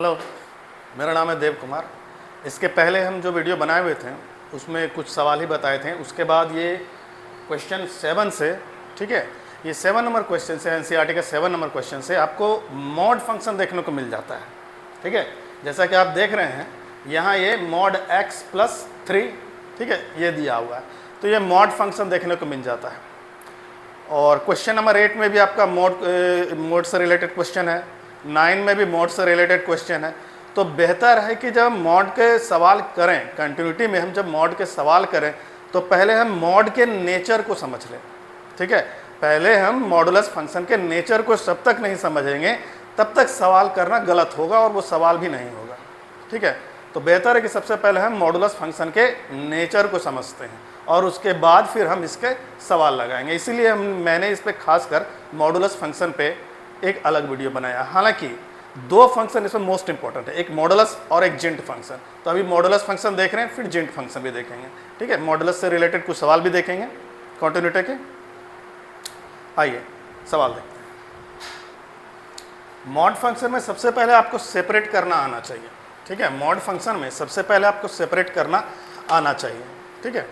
Hello, मेरा नाम है देव कुमार। इसके पहले हम जो वीडियो बनाए हुए थे उसमें कुछ सवाल ही बताए थे। उसके बाद ये क्वेश्चन 7 से, ठीक है, ये 7 नंबर क्वेश्चन से, एनसीईआरटी का 7 नंबर क्वेश्चन से आपको मॉड फंक्शन देखने को मिल जाता है। ठीक है, जैसा कि आप देख रहे हैं यहाँ ये मॉड x प्लस 3, ठीक है, ये दिया हुआ है, तो ये मॉड फंक्शन देखने को मिल जाता है। और क्वेश्चन नंबर 8 में भी आपका मॉड से रिलेटेड क्वेश्चन है, 9 में भी मॉड से रिलेटेड क्वेश्चन है। तो बेहतर है कि जब मॉड के सवाल करें, कंटिन्यूटी में हम जब मॉड के सवाल करें तो पहले हम मॉड के नेचर को समझ लें। ठीक है, पहले हम मॉडुलस फंक्शन के नेचर को जब तक नहीं समझेंगे तब तक सवाल करना गलत होगा और वो सवाल भी नहीं होगा। ठीक है, तो बेहतर है कि सबसे पहले हम मॉडुलस फंक्शन के नेचर को समझते हैं और उसके बाद फिर हम इसके सवाल लगाएंगे। इसीलिए मैंने इस पर खासकर मॉडुलस फंक्शन पे एक अलग वीडियो बनाया। हालांकि दो फंक्शन इसमें मोस्ट इंपॉर्टेंट है, एक मॉडुलस और एक जिंट फंक्शन। तो अभी मॉडुलस फंक्शन देख रहे हैं, फिर जिंट फंक्शन भी देखेंगे। ठीक है, मॉडुलस से रिलेटेड कुछ सवाल भी देखेंगे कॉन्टिन्यूटी के। आइए सवाल देखते हैं। मॉड फंक्शन में सबसे पहले आपको सेपरेट करना आना चाहिए। ठीक है, मॉड फंक्शन में सबसे पहले आपको सेपरेट करना आना चाहिए। ठीक है,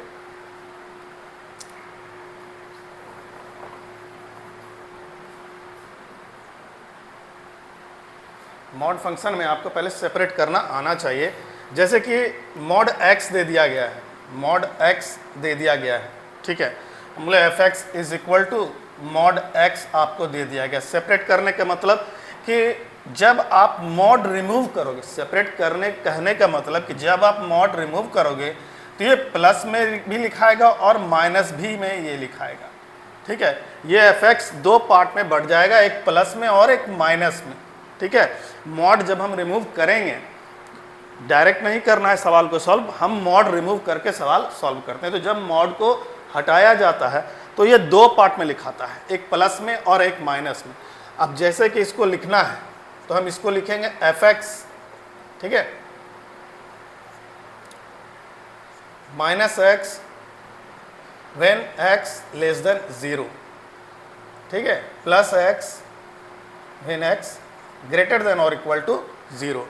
मॉड फंक्शन में आपको पहले सेपरेट करना आना चाहिए। जैसे कि मॉड x दे दिया गया है, मॉड x दे दिया गया है। ठीक है, बोले f x is equal to mod x आपको दे दिया गया। सेपरेट करने का मतलब कि जब आप मॉड रिमूव करोगे, सेपरेट करने कहने का मतलब कि जब आप मॉड रिमूव करोगे तो ये प्लस में भी लिखाएगा और माइनस भी में ये लिखाएगा। ठीक है, ये एफ एक्स दो पार्ट में बढ़ जाएगा, एक प्लस में और एक माइनस में। ठीक है, मॉड जब हम रिमूव करेंगे, डायरेक्ट नहीं करना है सवाल को सॉल्व, हम मॉड रिमूव करके सवाल सॉल्व करते हैं। तो जब मॉड को हटाया जाता है तो ये दो पार्ट में लिखाता है, एक प्लस में और एक माइनस में। अब जैसे कि इसको लिखना है तो हम इसको लिखेंगे एफ एक्स, ठीक है, minus x when x less than 0, ठीक है, plus x when x greater than और इक्वल टू 0।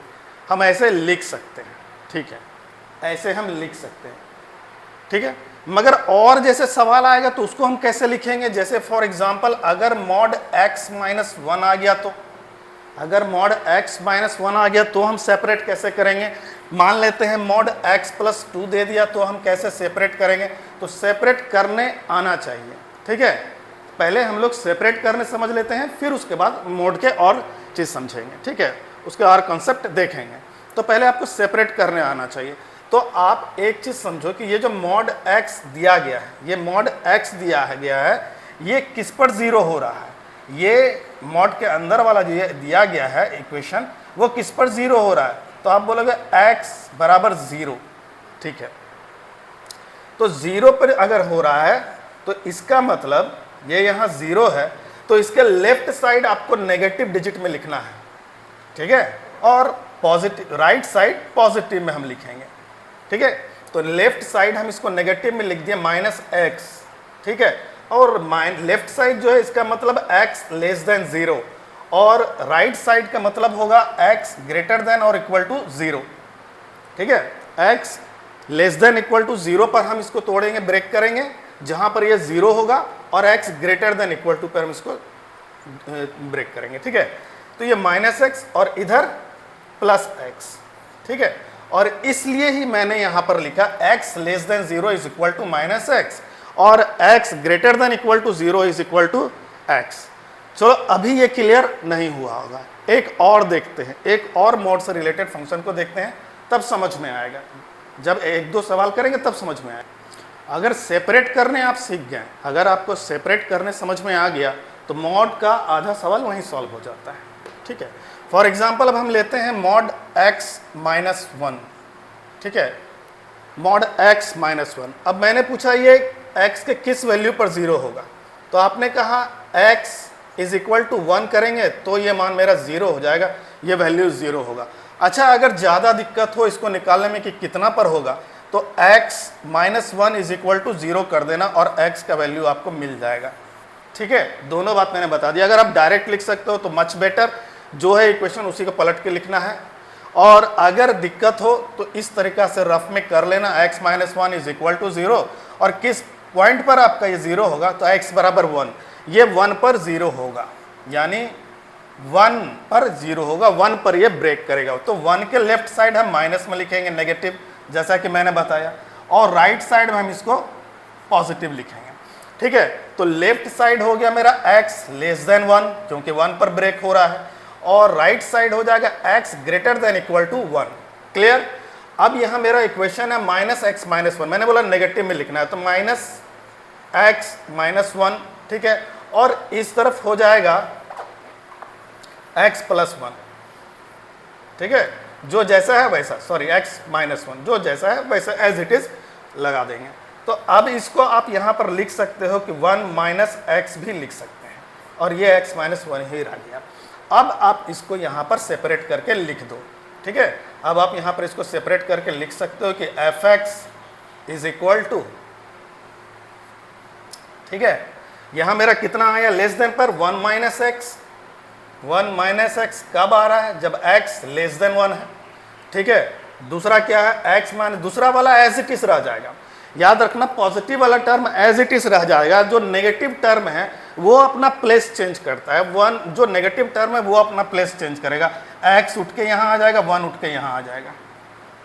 हम ऐसे लिख सकते हैं। ठीक है, ऐसे हम लिख सकते हैं। ठीक है, मगर और जैसे सवाल आएगा तो उसको हम कैसे लिखेंगे? जैसे फॉर एग्जांपल अगर मॉड x माइनस 1 आ गया तो, अगर मॉड x माइनस 1 आ गया तो हम सेपरेट कैसे करेंगे? मान लेते हैं मॉड x प्लस 2 दे दिया तो हम कैसे सेपरेट करेंगे? तो सेपरेट करने आना चाहिए। ठीक है, पहले हम लोग सेपरेट करने समझ लेते हैं, फिर उसके बाद मॉड के और चीज़ समझेंगे। ठीक है, उसके और कॉन्सेप्ट देखेंगे। तो पहले आपको सेपरेट करने आना चाहिए। तो आप एक चीज़ समझो कि ये जो मॉड x दिया गया है, ये मॉड x दिया गया है, ये किस पर 0 हो रहा है? ये मॉड के अंदर वाला जो दिया गया है इक्वेशन, वो किस पर 0 हो रहा है? तो आप बोलोगे x बराबर 0। ठीक है, तो 0 पर अगर हो रहा है तो इसका मतलब ये यहाँ 0 है, तो इसके लेफ्ट साइड आपको नेगेटिव डिजिट में लिखना है। ठीक है, और पॉजिटिव राइट साइड पॉजिटिव में हम लिखेंगे। ठीक है, तो लेफ्ट साइड हम इसको नेगेटिव में लिख दिए माइनस एक्स। ठीक है, और लेफ्ट साइड जो है इसका मतलब x लेस देन 0 और राइट साइड का मतलब होगा x ग्रेटर देन और इक्वल टू 0। ठीक है, x less than equal to 0 पर हम इसको तोड़ेंगे, ब्रेक करेंगे, जहां पर ये 0 होगा, और x greater than equal to पर हम इसको ब्रेक करेंगे। ठीक है, तो ये माइनस एक्स और इधर प्लस एक्स। ठीक है, और इसलिए ही मैंने यहां पर लिखा x less than 0 is equal to minus x और x greater than equal to 0 is equal to x। चलो अभी ये क्लियर नहीं हुआ होगा, एक और देखते हैं, एक और मॉड से रिलेटेड फंक्शन को देखते हैं, तब समझ में आएगा। जब एक दो सवाल करेंगे तब समझ में आएगा। अगर सेपरेट करने आप सीख गए, अगर आपको सेपरेट करने समझ में आ गया तो मॉड का आधा सवाल वहीं सॉल्व हो जाता है। ठीक है, फॉर एग्जाम्पल अब हम लेते हैं मॉड x माइनस 1। ठीक है, मॉड x माइनस 1। अब मैंने पूछा ये x के किस वैल्यू पर 0 होगा? तो आपने कहा x इज इक्वल टू 1 करेंगे तो ये मान मेरा 0 हो जाएगा, ये वैल्यू 0 होगा। अच्छा, अगर ज़्यादा दिक्कत हो इसको निकालने में कि कितना पर होगा, तो x minus 1 is equal to 0 कर देना और x का वैल्यू आपको मिल जाएगा। ठीक है, दोनों बात मैंने बता दी। अगर आप डायरेक्ट लिख सकते हो तो मच बेटर, जो है इक्वेशन उसी को पलट के लिखना है। और अगर दिक्कत हो तो इस तरीका से रफ में कर लेना, x minus one is equal to 0, और किस पॉइंट पर आपका ये 0 होगा तो x बराबर 1, ये 1 पर 0 होगा, यानी 1 पर 0 होगा, 1 पर ये ब्रेक करेगा। तो 1 के लेफ्ट साइड हम माइनस में लिखेंगे, नेगेटिव, जैसा कि मैंने बताया, और राइट साइड में हम इसको पॉजिटिव लिखेंगे। ठीक है, तो लेफ्ट साइड हो गया मेरा x लेस देन 1, क्योंकि 1 पर ब्रेक हो रहा है, और राइट साइड हो जाएगा x greater than equal to 1। Clear? अब यहां मेरा इक्वेशन है माइनस एक्स माइनस वन, मैंने बोला नेगेटिव में लिखना है, तो माइनस एक्स माइनस वन, ठीक है, और इस तरफ हो जाएगा x प्लस वन। ठीक है, जो जैसा है वैसा, सॉरी x माइनस वन, जो जैसा है वैसा एज इट इज लगा देंगे। तो अब इसको आप यहाँ पर लिख सकते हो कि 1 माइनस एक्स भी लिख सकते हैं, और ये x माइनस वन ही रह गया। अब आप इसको यहाँ पर सेपरेट करके लिख दो। ठीक है, अब आप यहाँ पर इसको सेपरेट करके लिख सकते हो कि f x is equal to, ठीक है, यहाँ मेरा कितना आया लेस देन पर 1 माइनस एक्स। 1 माइनस एक्स कब आ रहा है? जब x लेस देन 1 है। ठीक है, दूसरा क्या है? x माइनस, दूसरा वाला एज इट इज रह जाएगा। याद रखना, पॉजिटिव वाला टर्म एज इट इज रह जाएगा, जो नेगेटिव टर्म है वो अपना प्लेस चेंज करता है। 1 जो नेगेटिव टर्म है वो अपना प्लेस चेंज करेगा, x उठ के यहाँ आ जाएगा, 1 उठ के यहाँ आ जाएगा,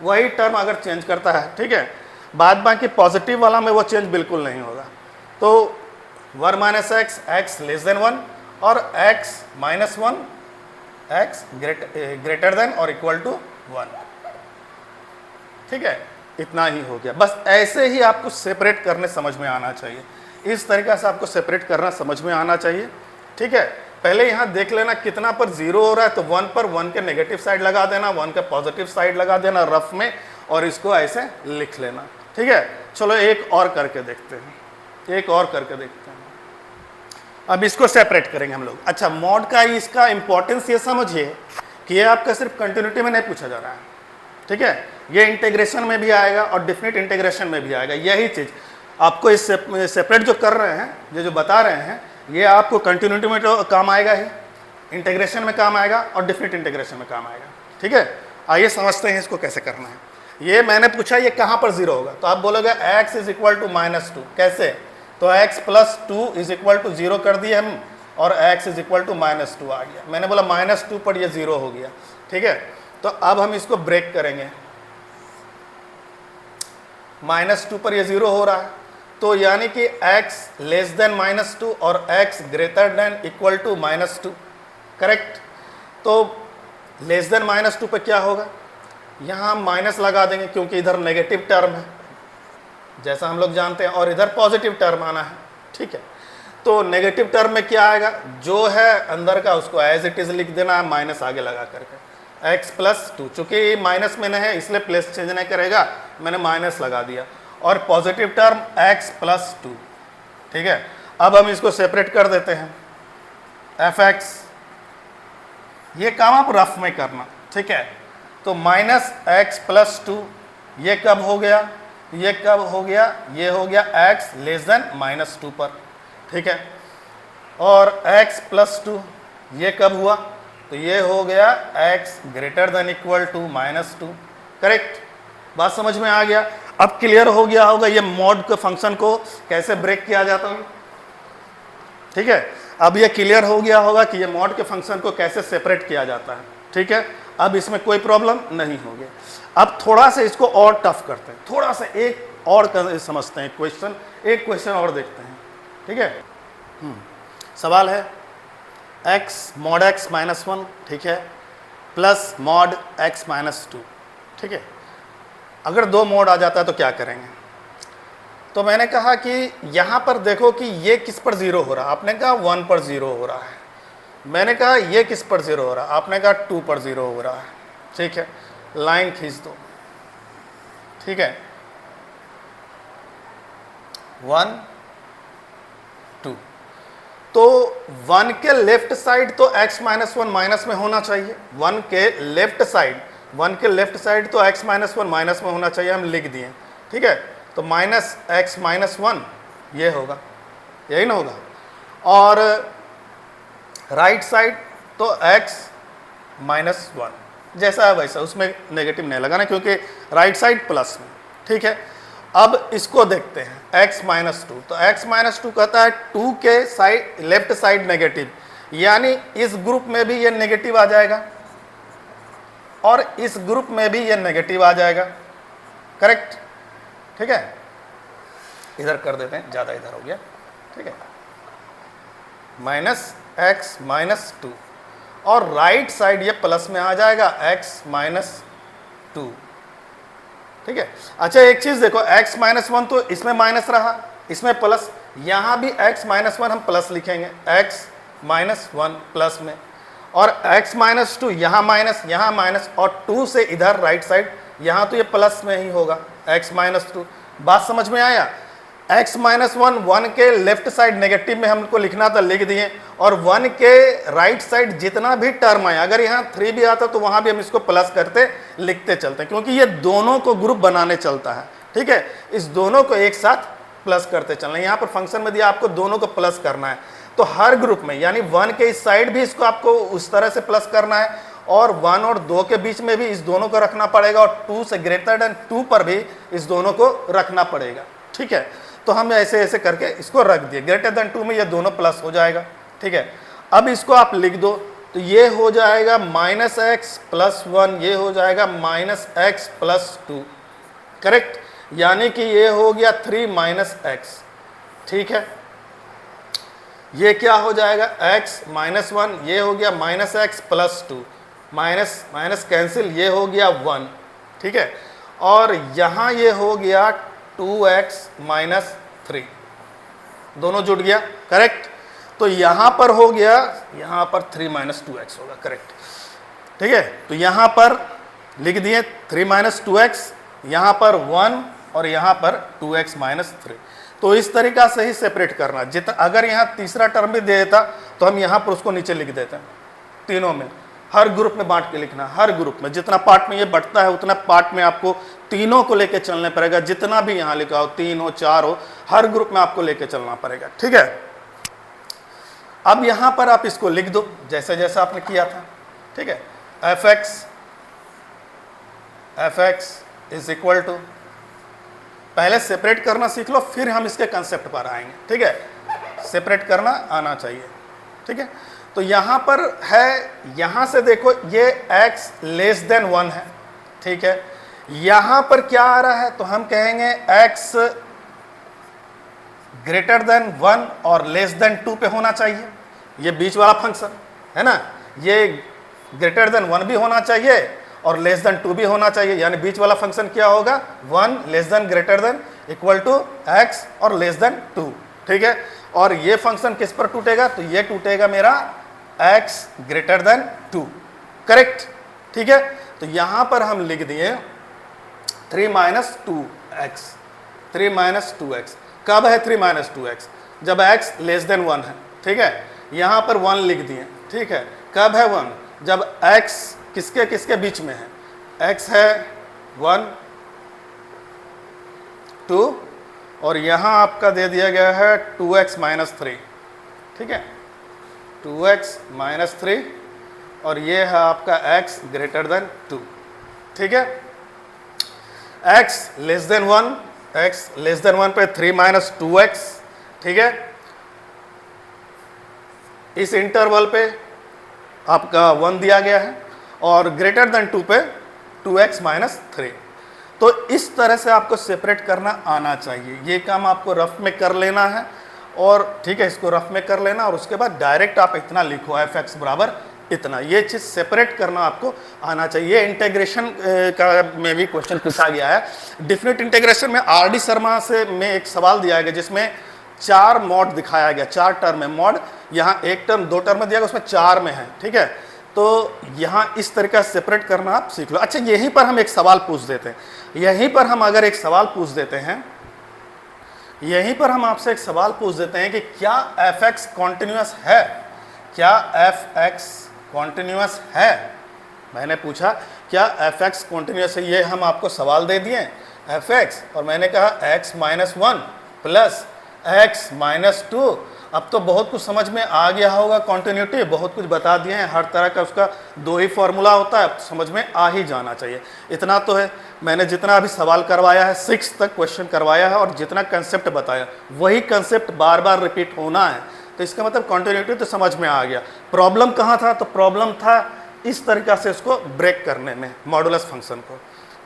वही टर्म अगर चेंज करता है। ठीक है, बाद बाकी पॉजिटिव वाला में वो चेंज बिल्कुल नहीं होगा। तो 1 minus x, x less then 1, और x minus one, x greater than और इक्वल टू 1। ठीक है, इतना ही हो गया। बस ऐसे ही आपको सेपरेट करने समझ में आना चाहिए, इस तरीक़ा से आपको सेपरेट करना समझ में आना चाहिए। ठीक है, पहले यहाँ देख लेना कितना पर 0 हो रहा है, तो 1 पर 1 के नेगेटिव साइड लगा देना, 1 के पॉजिटिव साइड लगा देना रफ में, और इसको ऐसे लिख लेना। ठीक है, चलो एक और करके देखते हैं, एक और करके देखते हैं। अब इसको सेपरेट करेंगे हम लोग। अच्छा, मॉड का इसका इंपॉर्टेंस ये समझिए कि ये आपका सिर्फ कंटिन्यूटी में नहीं पूछा जा रहा है। ठीक है, ये इंटीग्रेशन में भी आएगा और डिफिनिट इंटीग्रेशन में भी आएगा। यही चीज़ आपको इस सेपरेट जो कर रहे हैं, ये जो बता रहे हैं, ये आपको कंटिन्यूटी में तो काम आएगा ही, इंटीग्रेशन में काम आएगा और डिफिनिट इंटीग्रेशन में काम आएगा। ठीक है, आइए समझते हैं इसको कैसे करना है। ये मैंने पूछा ये कहाँ पर 0 होगा, तो आप बोलोगे x इज इक्वल टू -2। कैसे? तो x plus 2 is equal to 0 कर दिए हम, और x इज इक्वल टू -2 आ गया। मैंने बोला -2 पर ये 0 हो गया। ठीक है, तो अब हम इसको ब्रेक करेंगे। -2 पर ये 0 हो रहा है, तो यानी कि x लेस देन -2 और x greater than equal to -2। Correct? तो लेस देन -2 पे क्या होगा? यहाँ हम माइनस लगा देंगे, क्योंकि इधर नेगेटिव टर्म है जैसा हम लोग जानते हैं, और इधर पॉजिटिव टर्म आना है। ठीक है, तो नेगेटिव टर्म में क्या आएगा? जो है अंदर का उसको एज इट इज लिख देना है, माइनस आगे लगा करके, x प्लस 2, चूँकि माइनस में नहीं है इसलिए प्लेस चेंज नहीं करेगा, मैंने माइनस लगा दिया, और पॉजिटिव टर्म x प्लस 2। ठीक है, अब हम इसको सेपरेट कर देते हैं, एफ एक्स। ये काम आप रफ में करना। ठीक है, तो -x प्लस 2 ये कब हो गया? ये कब हो गया? ये हो गया x लेस देन -2 पर। ठीक है, और x प्लस 2 ये कब हुआ? तो ये हो गया x greater than equal to -2। Correct? बात समझ में आ गया? अब क्लियर हो गया होगा ये मॉड के फंक्शन को कैसे ब्रेक किया जाता है। ठीक है, अब ये क्लियर हो गया होगा कि ये मॉड के फंक्शन को कैसे सेपरेट किया जाता है। ठीक है, अब इसमें कोई प्रॉब्लम नहीं होगी। अब थोड़ा सा इसको और टफ करते हैं, थोड़ा सा एक और समझते हैं क्वेश्चन, एक क्वेश्चन और देखते हैं। ठीक है, सवाल है x मॉड x माइनस 1, ठीक है, प्लस मॉड x माइनस 2। ठीक है, अगर 2 मॉड आ जाता है तो क्या करेंगे? तो मैंने कहा कि यहाँ पर देखो कि ये किस पर 0 हो रहा है, आपने कहा 1 पर 0 हो रहा है। मैंने कहा ये किस पर 0 हो रहा है, आपने कहा 2 पर 0 हो रहा है। ठीक है, लाइन खींच दो। ठीक है, 1 2, तो 1 के लेफ्ट साइड तो x माइनस 1 माइनस में होना चाहिए। 1 के लेफ्ट साइड तो x माइनस 1 माइनस में होना चाहिए, हम लिख दिए। ठीक है, तो -x माइनस 1 ये होगा, यही ना होगा, और राइट साइड तो x माइनस 1। जैसा है वैसा, उसमें नेगेटिव नहीं लगाना क्योंकि राइट साइड प्लस में, ठीक है। अब इसको देखते हैं x माइनस टू, तो x माइनस टू कहता है 2 के साइड लेफ्ट साइड नेगेटिव, यानी इस ग्रुप में भी ये नेगेटिव आ जाएगा और इस ग्रुप में भी ये नेगेटिव आ जाएगा, करेक्ट, ठीक है। इधर कर देते हैं, ज़्यादा इधर हो गया, ठीक है, माइनस एक्स माइनस टू, और राइट साइड ये प्लस में आ जाएगा x माइनस टू, ठीक है। अच्छा एक चीज़ देखो, x माइनस वन तो इसमें माइनस रहा, इसमें प्लस, यहाँ भी x माइनस वन हम प्लस लिखेंगे, x माइनस वन प्लस में, और x माइनस टू यहाँ माइनस, और 2 से इधर राइट साइड, यहाँ तो ये प्लस में ही होगा x माइनस टू। बात समझ में आया? x माइनस वन, 1 के लेफ्ट साइड नेगेटिव में हमको लिखना था, लिख दिए, और 1 के राइट साइड जितना भी टर्म आया, अगर यहाँ 3 भी आता तो वहाँ भी हम इसको प्लस करते लिखते चलते हैं, क्योंकि ये दोनों को ग्रुप बनाने चलता है, ठीक है। इस दोनों को एक साथ प्लस करते चलना है। यहाँ पर फंक्शन में दिया आपको दोनों को प्लस करना है, तो हर ग्रुप में यानी 1 के इस साइड भी इसको आपको उस तरह से प्लस करना है, और 1 और 2 के बीच में भी इस दोनों को रखना पड़ेगा, और 2 से ग्रेटर देन 2 पर भी इस दोनों को रखना पड़ेगा, ठीक है। तो हम ऐसे ऐसे करके इसको रख दिए, ग्रेटर देन 2 में ये दोनों प्लस हो जाएगा, ठीक है। अब इसको आप लिख दो, तो ये हो जाएगा माइनस एक्स प्लस वन, ये हो जाएगा minus x plus two, correct, यानी कि ये हो गया 3 माइनस एक्स, ठीक है। ये क्या हो जाएगा, x माइनस वन, ये हो गया minus x plus two, minus minus cancel, ये हो गया 1, ठीक है। और यहाँ ये हो गया 2x माइनस 3, दोनों जुड़ गया, करेक्ट। तो यहाँ पर हो गया, यहाँ पर 3 माइनस 2x होगा, करेक्ट, ठीक है। तो यहाँ पर लिख दिए 3 माइनस 2x, यहाँ पर 1 और यहाँ पर 2x माइनस 3। तो इस तरीका से ही सेपरेट करना, जितना अगर यहाँ तीसरा टर्म भी दे देता तो हम यहाँ पर उसको नीचे लिख देते हैं, तीनों में हर ग्रुप में बांट के लिखना, हर ग्रुप में जितना पार्ट में ये बढ़ता है उतना पार्ट में आपको तीनों को लेके चलने पड़ेगा, जितना भी यहाँ लिखा हो, 3 हो 4 हो, हर ग्रुप में आपको लेके चलना पड़ेगा, ठीक है। अब यहाँ पर आप इसको लिख दो जैसे जैसे आपने किया था, ठीक है। F x is equal to, पहले सेपरेट करना सीख लो, फिर हम इसके कंसेप्ट पर आएंगे, ठीक है। सेपरेट करना आना चाहिए, ठीक है। तो यहाँ पर है, यहाँ से देखो ये x लेस देन 1 है, ठीक है। यहाँ पर क्या आ रहा है, तो हम कहेंगे x ग्रेटर देन 1 और लेस देन 2 पे होना चाहिए, ये बीच वाला फंक्शन है ना, ये ग्रेटर देन 1 भी होना चाहिए और लेस देन 2 भी होना चाहिए, यानी बीच वाला फंक्शन क्या होगा, 1 less than greater than equal to x और लेस देन 2, ठीक है। और ये फंक्शन किस पर टूटेगा, तो ये टूटेगा मेरा x ग्रेटर देन 2, करेक्ट, ठीक है। तो यहाँ पर हम लिख दिए 3 माइनस 2x, 3 माइनस 2x, कब है 3 माइनस 2x, जब x लेस देन 1 है, ठीक है। यहाँ पर 1 लिख दिए, ठीक है, कब है 1, जब x किसके किसके बीच में है, x है 1 2, और यहाँ आपका दे दिया गया है 2x माइनस 3, ठीक है, 2x माइनस 3, और ये है आपका x ग्रेटर देन 2, ठीक है। x less then 1, x less then 1 पे 3 माइनस 2x, ठीक है। इस इंटरवल पे आपका 1 दिया गया है, और ग्रेटर देन 2 पे 2x माइनस 3। तो इस तरह से आपको सेपरेट करना आना चाहिए, ये काम आपको रफ में कर लेना है, और ठीक है, इसको रफ में कर लेना, और उसके बाद डायरेक्ट आप इतना लिखो एफ एक्स बराबर इतना, ये चीज़ सेपरेट करना आपको आना चाहिए। इंटीग्रेशन का में भी क्वेश्चन पूछा गया है, डिफिनिट इंटीग्रेशन में आर डी शर्मा से में एक सवाल दिया गया जिसमें 4 मॉड दिखाया गया, 4 टर्म है मॉड, यहाँ 1 टर्म 2 टर्म में दिया गया, उसमें 4 में है, ठीक है। तो यहाँ इस तरीका से सेपरेट करना आप सीख लो। अच्छा यहीं पर हम एक सवाल पूछ देते हैं, यहीं पर हम अगर एक सवाल पूछ देते हैं, यहीं पर हम आपसे एक सवाल पूछ देते हैं कि क्या एफ एक्स कॉन्टिन्यूस है, क्या एफ एक्स कॉन्टिन्यूस है, मैंने पूछा क्या एफ एक्स कॉन्टिन्यूस है, ये हम आपको सवाल दे दिए एफ एक्स, और मैंने कहा x minus 1 plus x minus 2 अब तो बहुत कुछ समझ में आ गया होगा, कॉन्टिन्यूटी बहुत कुछ बता दिए हैं, हर तरह का उसका दो ही फॉर्मूला होता है, समझ में आ ही जाना चाहिए। इतना तो है, मैंने जितना अभी सवाल करवाया है 6 तक क्वेश्चन करवाया है और जितना कंसेप्ट बताया वही कंसेप्ट बार बार रिपीट होना है, तो इसका मतलब कॉन्टिन्यूटी तो समझ में आ गया। प्रॉब्लम कहाँ था, तो प्रॉब्लम था इस तरीक़ा से इसको ब्रेक करने में, मॉडुलस फंक्शन को,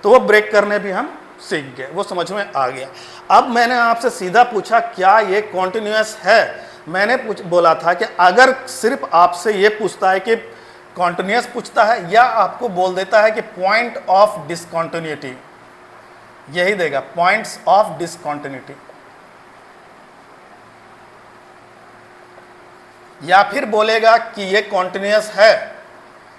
तो वो ब्रेक करने भी हम सीख गए, वो समझ में आ गया। अब मैंने आपसे सीधा पूछा क्या ये कॉन्टिन्यूअस है। मैंने बोला था कि अगर सिर्फ आपसे ये पूछता है कि कॉन्टिन्यूअस पूछता है या आपको बोल देता है कि पॉइंट ऑफ डिसकॉन्टिन्यूटी, यही देगा, पॉइंट्स ऑफ डिसकॉन्टिन्यूटी, या फिर बोलेगा कि ये कॉन्टिन्यूअस है,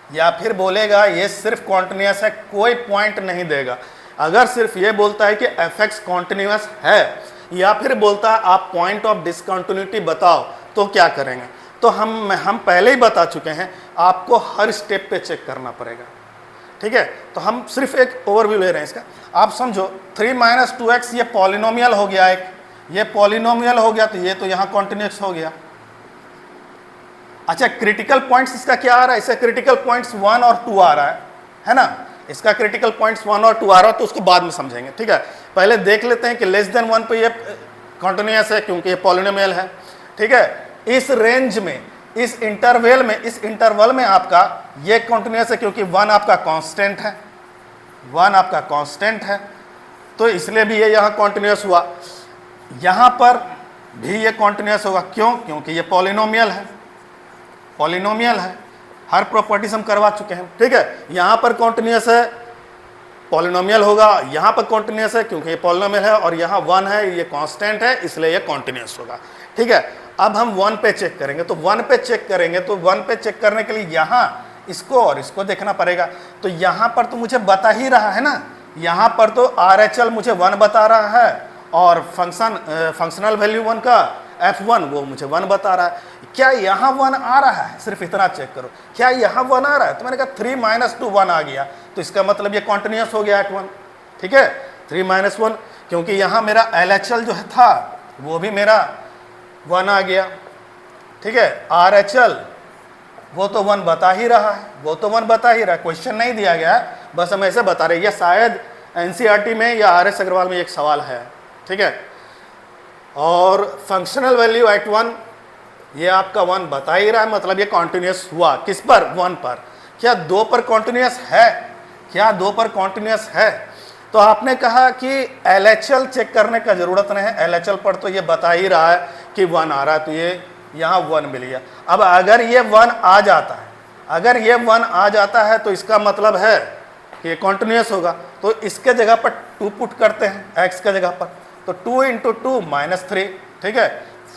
या फिर बोलेगा ये सिर्फ कॉन्टिन्यूअस है, कोई पॉइंट नहीं देगा। अगर सिर्फ ये बोलता है कि एफ एक्स कॉन्टिन्यूअस है, या फिर बोलता है आप पॉइंट ऑफ डिसकंटिन्यूटी बताओ, तो क्या करेंगे। तो हम पहले ही बता चुके हैं, आपको हर स्टेप पे चेक करना पड़ेगा, ठीक है। तो हम सिर्फ एक ओवरव्यू ले रहे हैं इसका। आप समझो 3 - 2x ये पॉलिनोमियल हो गया, एक ये पॉलिनोमियल हो गया, तो ये तो यहाँ कॉन्टिन्यूअस हो गया। अच्छा, क्रिटिकल पॉइंट्स इसका क्या आ रहा है, इसका क्रिटिकल पॉइंट्स 1 और 2 आ रहा है ना, इसका क्रिटिकल पॉइंट्स 1 और 2 आ रहा है, तो उसको बाद में समझेंगे, ठीक है। पहले देख लेते हैं कि लेस देन 1 पे ये कॉन्टिन्यूअस है क्योंकि ये पॉलिनोमियल है, ठीक है। इस रेंज में, इस इंटरवल में आपका ये कॉन्टिन्यूअस है क्योंकि 1 आपका कांस्टेंट है, 1 आपका कांस्टेंट है, तो इसलिए भी ये यहाँ कॉन्टिन्यूअस हुआ। यहाँ पर भी ये कॉन्टिन्यूअस होगा, क्यों, क्योंकि ये पॉलिनोमियल है, पॉलिनोमियल है, हर प्रॉपर्टीज हम करवा चुके हैं, ठीक है। यहाँ पर कॉन्टिन्यूअस है, पॉलिनोमियल होगा, यहाँ पर कॉन्टिन्यूअस है क्योंकि ये पॉलिनोमियल है, और यहाँ 1 है, ये कांस्टेंट है, इसलिए ये कॉन्टिन्यूअस होगा, ठीक है। अब हम 1 पे चेक करेंगे, तो 1 पे चेक करेंगे, तो 1 पे चेक करने के लिए यहाँ इसको और इसको देखना पड़ेगा। तो यहाँ पर तो मुझे बता ही रहा है ना, यहाँ पर तो RHL मुझे 1 बता रहा है, और फंक्शनल वैल्यू 1 का F1 वो मुझे 1 बता रहा है। क्या यहाँ 1 आ रहा है, सिर्फ इतना चेक करो, क्या यहाँ 1 आ रहा है। तो मैंने कहा 3 - 2 1 आ गया, तो इसका मतलब ये कॉन्टिन्यूअस हो गया एट 1, ठीक है। 3 - 1 क्योंकि यहाँ मेरा LHL जो है था वो भी मेरा 1 आ गया, ठीक है। RHL वो तो 1 बता ही रहा है, वो तो 1 बता ही रहा है, क्वेश्चन नहीं दिया गया है, बस हम ऐसे बता रहे हैं। यह शायद NCERT में या RS अग्रवाल में एक सवाल है, ठीक है। और फंक्शनल वैल्यू एट 1 ये आपका 1 बता ही रहा है, मतलब ये कॉन्टिन्यूअस हुआ किस पर, 1 पर। क्या 2 पर कॉन्टिन्यूअस है, क्या 2 पर कॉन्टिन्यूअस है। तो आपने कहा कि LHL चेक करने का ज़रूरत नहीं है, LHL पर तो ये बता ही रहा है कि 1 आ रहा है, तो ये यहाँ 1 मिल गया। अब अगर ये 1 आ जाता है, अगर ये 1 आ जाता है तो इसका मतलब है कि ये कॉन्टिन्यूअस होगा। तो इसके जगह पर 2 पुट करते हैं, x के जगह पर, तो 2 × 2 -3, ठीक है,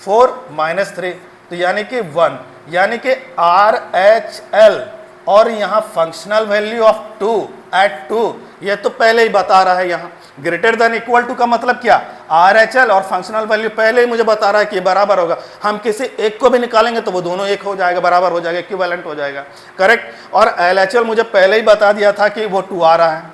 4 - 3, तो यानी कि 1, यानी कि RHL और यहाँ फंक्शनल वैल्यू ऑफ 2 एट 2, ये तो पहले ही बता रहा है। यहाँ ग्रेटर देन इक्वल टू का मतलब क्या, RHL और फंक्शनल वैल्यू पहले ही मुझे बता रहा है कि ये बराबर होगा। हम किसी एक को भी निकालेंगे तो वो दोनों एक हो जाएगा, बराबर हो जाएगा, इक्विवेलेंट हो जाएगा, करेक्ट। और LHL मुझे पहले ही बता दिया था कि वो 2 आ रहा है,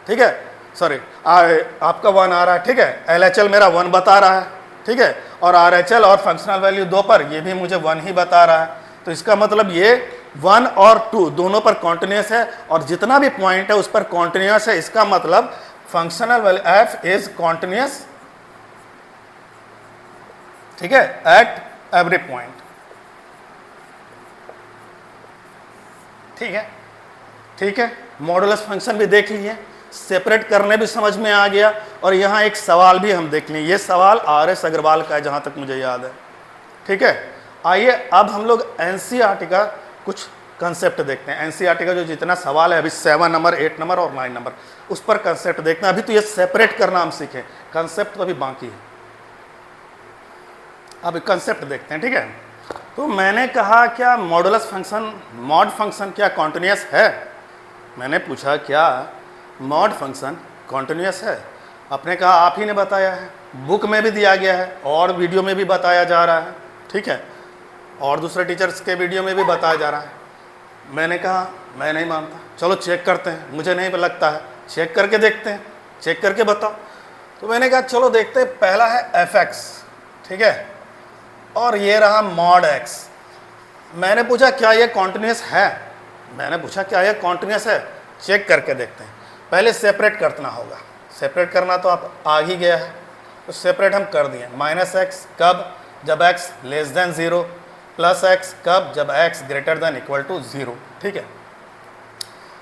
ठीक है, सॉरी आपका 1 आ रहा है, ठीक है। LHL मेरा 1 बता रहा है, ठीक है, और RHL और फंक्शनल वैल्यू 2 पर ये भी मुझे 1 ही बता रहा है। तो इसका मतलब ये 1 और 2 दोनों पर कॉन्टिन्यूअस है, और जितना भी पॉइंट है उस पर कॉन्टिन्यूअस है। इसका मतलब functional value f is continuous, ठीक है, एट एवरी पॉइंट, ठीक है, ठीक है। मॉडुलस फंक्शन भी देख लिए, सेपरेट करने भी समझ में आ गया, और यहाँ एक सवाल भी हम देख लें। ये सवाल RS अग्रवाल का है जहाँ तक मुझे याद है, ठीक है। आइए अब हम लोग NCERT का कुछ कंसेप्ट देखते हैं। NCERT का जो जितना सवाल है अभी 7 नंबर, 8 नंबर और 9 नंबर, उस पर कंसेप्ट देखना। अभी तो ये सेपरेट करना हम सीखें, कंसेप्ट तो अभी बाकी है, अब कंसेप्ट देखते हैं, ठीक है। तो मैंने कहा क्या मॉडुलस फंक्शन, मॉड फंक्शन क्या कॉन्टिन्यूअस है। मैंने पूछा क्या मॉड फंक्शन कॉन्टिन्यूअस है। आपने कहा आप ही ने बताया है, बुक में भी दिया गया है और वीडियो में भी बताया जा रहा है, ठीक है, और दूसरे टीचर्स के वीडियो में भी बताया जा रहा है। मैंने कहा मैं नहीं मानता, चलो चेक करते हैं, मुझे नहीं लगता है, चेक करके देखते हैं, चेक करके बताओ। तो मैंने कहा चलो देखते हैं। पहला है fx, ठीक है, और ये रहा मॉड x। मैंने पूछा क्या ये कॉन्टिन्यूस है, मैंने पूछा क्या ये कॉन्टिन्यूस है, चेक करके देखते हैं। पहले सेपरेट करना होगा, सेपरेट करना तो आप आ ही गया है, तो सेपरेट हम कर दिए। -x कब, जब x लेस देन 0, +x कब, जब x greater than equal to 0। ठीक है,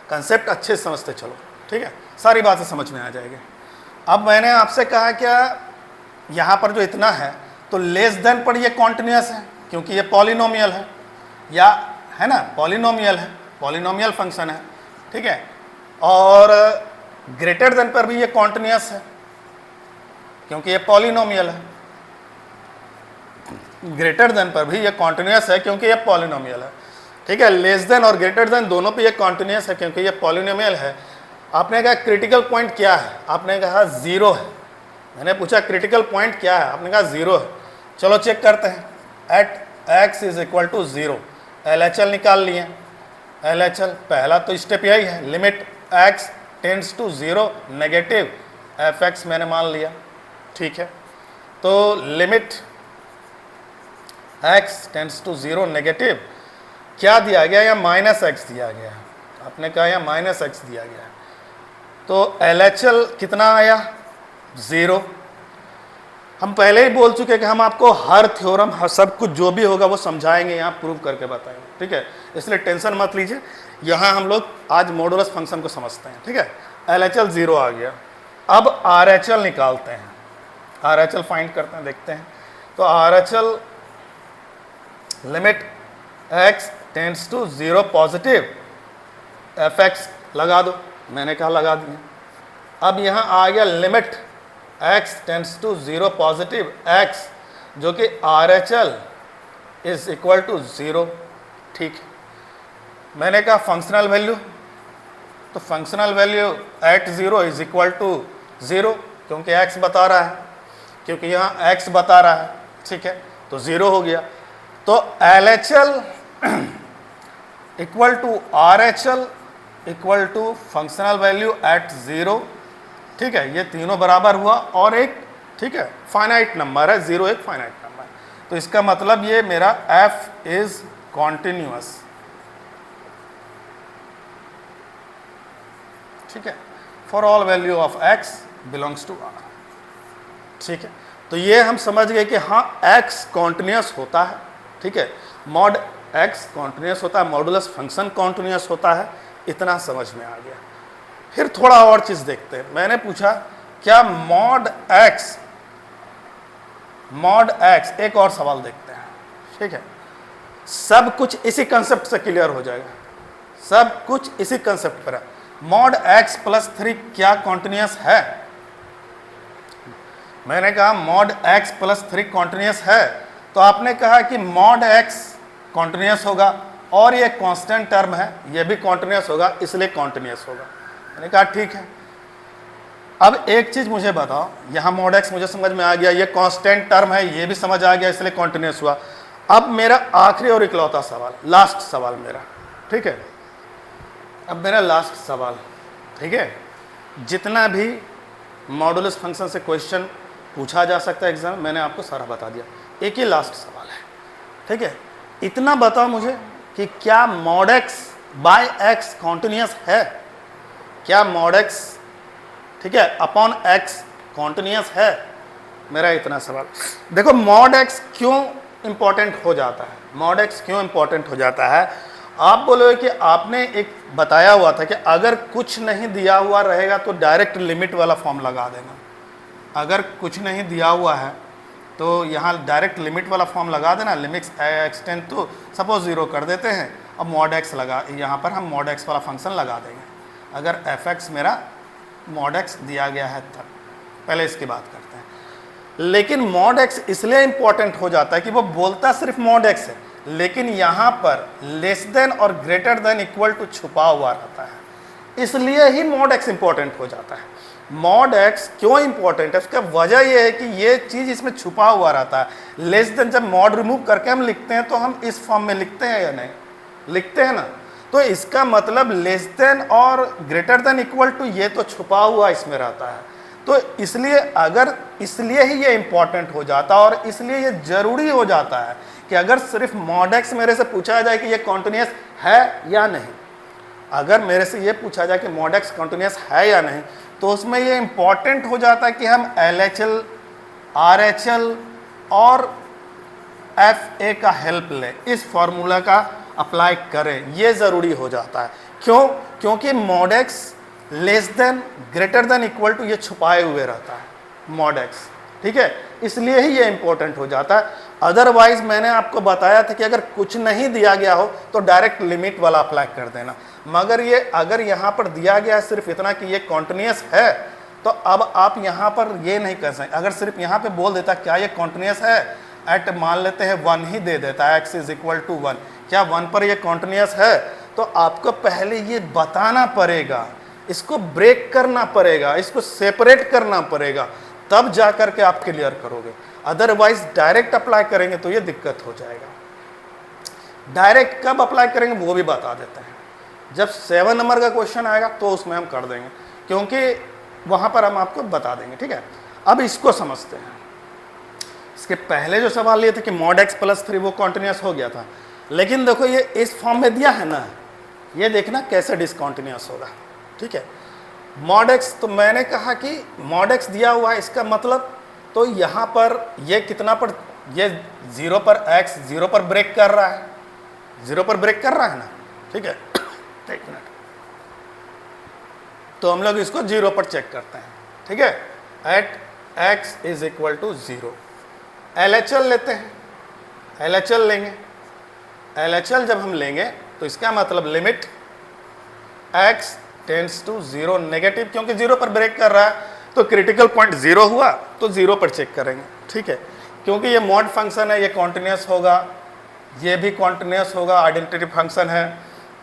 कंसेप्ट अच्छे से समझते चलो। ठीक है, सारी बातें समझ में आ जाएगी। अब मैंने आपसे कहा क्या यहाँ पर जो इतना है तो लेस देन पर ये कॉन्टिन्यूस है क्योंकि ये पॉलिनोमियल है, या है ना, पॉलिनोमियल है, पॉलिनोमियल फंक्शन है। ठीक है, और ग्रेटर देन पर भी ये कॉन्टिन्यूस है क्योंकि ये पॉलिनोमियल है। ग्रेटर देन पर भी ये कॉन्टिन्यूस है क्योंकि ये पॉलिनोमियल है। ठीक है, लेस देन और ग्रेटर देन दोनों पे ये कॉन्टिन्यूस है क्योंकि ये पॉलिनोमियल है। आपने कहा क्रिटिकल पॉइंट क्या है, आपने कहा 0 है। मैंने पूछा क्रिटिकल पॉइंट क्या है, आपने कहा 0 है। चलो चेक करते हैं। At x is equal to 0, LHL निकाल लिए। LHL पहला तो स्टेप यही है, limit x tends to 0 negative fx मैंने मान लिया। ठीक है, तो limit x tends to 0 negative क्या दिया गया, या -x दिया गया। आपने कहा या -x दिया गया, तो LHL कितना आया, 0। हम पहले ही बोल चुके कि हम आपको हर थ्योरम, हर सब कुछ जो भी होगा वो समझाएंगे, यहाँ प्रूव करके बताएंगे। ठीक है, इसलिए टेंशन मत लीजिए। यहाँ हम लोग आज मॉडुलस फंक्शन को समझते हैं। ठीक है, LHL 0 आ गया। अब RHL निकालते हैं, RHL फाइंड करते हैं, देखते हैं। तो RHL limit x tends to 0 positive fx लगा दो, मैंने कहा लगा दिया। अब यहाँ आ गया limit x tends to 0 positive x, जो कि RHL इज इक्वल टू 0। ठीक है, मैंने कहा फंक्शनल वैल्यू, तो functional value at 0 is equal to 0 क्योंकि x बता रहा है, क्योंकि यहाँ x बता रहा है। ठीक है, तो 0 हो गया। तो LHL equal to RHL equal to functional value at 0। ठीक है, ये तीनों बराबर हुआ और एक, ठीक है, फाइनाइट नंबर है, 0 एक फाइनाइट नंबर है। तो इसका मतलब ये मेरा f इज कॉन्टिन्यूअस। ठीक है, for all value of x belongs to R। ठीक है, तो ये हम समझ गए कि हाँ x कॉन्टिन्यूअस होता है। ठीक है, मॉड x कॉन्टिन्यूअस होता है, मॉडुलस फंक्शन कॉन्टिन्यूअस होता है, इतना समझ में आ गया। फिर थोड़ा और चीज़ देखते हैं। मैंने पूछा क्या मॉड x, एक और सवाल देखते हैं। ठीक है, सब कुछ इसी कंसेप्ट से क्लियर हो जाएगा, सब कुछ इसी कंसेप्ट पर है। मॉड x प्लस 3 क्या कॉन्टिन्यूअस है? मैंने कहा मॉड x प्लस 3 कॉन्टिन्यूअस है, तो आपने कहा कि मॉड x कॉन्टिन्यूअस होगा और ये कांस्टेंट टर्म है, ये भी कॉन्टिन्यूअस होगा, इसलिए कॉन्टिन्यूअस होगा। मैंने कहा ठीक है। अब एक चीज मुझे बताओ, यहाँ मॉड x मुझे समझ में आ गया, ये कांस्टेंट टर्म है, ये भी समझ आ गया, इसलिए कॉन्टिन्यूअस हुआ। अब मेरा आखिरी और इकलौता सवाल, लास्ट सवाल मेरा। ठीक है, अब मेरा लास्ट सवाल। ठीक है, जितना भी मॉडुलस फंक्शन से क्वेश्चन पूछा जा सकता है एग्जाम, मैंने आपको सारा बता दिया। एक ही लास्ट सवाल है। ठीक है, इतना बताओ मुझे कि क्या mod x by x continuous है? क्या मॉड x, ठीक है, अपॉन x कॉन्टिन्यूअस है? मेरा इतना सवाल। देखो मॉड x क्यों इंपॉर्टेंट हो जाता है, मॉड x क्यों इंपॉर्टेंट हो जाता है? आप बोलोगे कि आपने एक बताया हुआ था कि अगर कुछ नहीं दिया हुआ रहेगा तो डायरेक्ट लिमिट वाला फॉर्म लगा देना। अगर कुछ नहीं दिया हुआ है तो यहाँ डायरेक्ट लिमिट वाला फॉर्म लगा देना, लिमिट एक्सटेंड टू सपोज 0 कर देते हैं। अब मॉड x लगा, यहाँ पर हम मॉड x वाला फंक्शन लगा देंगे अगर fx मेरा मॉड x दिया गया है तब। पहले इसकी बात करते हैं। लेकिन मॉड x इसलिए इंपॉर्टेंट हो जाता है कि वो बोलता सिर्फ मॉड x है, लेकिन यहाँ पर लेस देन और ग्रेटर देन इक्वल टू छुपा हुआ रहता है, इसलिए ही मॉड x इंपॉर्टेंट हो जाता है। मॉड x क्यों इंपॉर्टेंट है, उसका वजह यह है कि ये चीज़ इसमें छुपा हुआ रहता है। लेस देन जब मॉड रिमूव करके हम लिखते हैं तो हम इस फॉर्म में लिखते हैं या नहीं, लिखते हैं ना। तो इसका मतलब लेस देन और ग्रेटर देन इक्वल टू ये तो छुपा हुआ इसमें रहता है। तो इसलिए ही ये इंपॉर्टेंट हो जाता है और इसलिए ये जरूरी हो जाता है कि अगर सिर्फ मॉड एक्स मेरे से पूछा जाए कि ये कॉन्टिन्यूस है या नहीं, अगर मेरे से ये पूछा जाए कि मॉड एक्स कॉन्टिन्यूस है या नहीं, तो उसमें ये इंपॉर्टेंट हो जाता है कि हम LHL, RHL और FA का हेल्प लें, इस फॉर्मूला का अप्लाई करें, ये ज़रूरी हो जाता है। क्यों? क्योंकि mod x less than greater than equal to ये छुपाए हुए रहता है मॉड एक्स, ठीक है, इसलिए ही ये इंपॉर्टेंट हो जाता है। अदरवाइज मैंने आपको बताया था कि अगर कुछ नहीं दिया गया हो तो डायरेक्ट लिमिट वाला अप्लाई कर देना, मगर ये अगर यहाँ पर दिया गया है सिर्फ इतना कि ये कॉन्टिन्यूस है, तो अब आप यहाँ पर ये नहीं कर सकते। अगर सिर्फ यहाँ पे बोल देता क्या ये कॉन्टिन्यूस है, एट मान लेते हैं 1 ही दे देता है, x इज इक्वल टू 1, क्या 1 पर ये कॉन्टिन्यूस है, तो आपको पहले ये बताना पड़ेगा, इसको ब्रेक करना पड़ेगा, इसको सेपरेट करना पड़ेगा, तब जा करके आप क्लियर करोगे। अदरवाइज डायरेक्ट अप्लाई करेंगे तो ये दिक्कत हो जाएगा। डायरेक्ट कब अप्लाई करेंगे वो भी बता देते हैं, जब 7 नंबर का क्वेश्चन आएगा तो उसमें हम कर देंगे, क्योंकि वहाँ पर हम आपको बता देंगे, ठीक है। अब इसको समझते हैं। इसके पहले जो सवाल ये थे कि मॉड एक्स प्लस 3 वो कॉन्टिन्यूस हो गया था, लेकिन देखो ये इस फॉर्म में दिया है ना, ये देखना कैसे डिसकॉन्टिन्यूस होगा, ठीक है। मॉड एक्स, तो मैंने कहा कि मॉड एक्स दिया हुआ है, इसका मतलब तो यहाँ पर ये कितना पर, ये 0 पर x 0 पर ब्रेक कर रहा है, 0 पर ब्रेक कर रहा है ना, ठीक है। एक मिनट, तो हम लोग इसको 0 पर चेक करते हैं, ठीक है। At x is equal to 0, LHL लेते हैं, LHL लेंगे। LHL जब हम लेंगे तो इसका मतलब limit x tends to 0 negative, क्योंकि 0 पर ब्रेक कर रहा है तो क्रिटिकल पॉइंट 0 हुआ तो 0 पर चेक करेंगे, ठीक है। क्योंकि ये मॉड फंक्शन है, ये कॉन्टिन्यूस होगा, ये भी कॉन्टिन्यूस होगा, आइडेंटिटी फंक्शन है,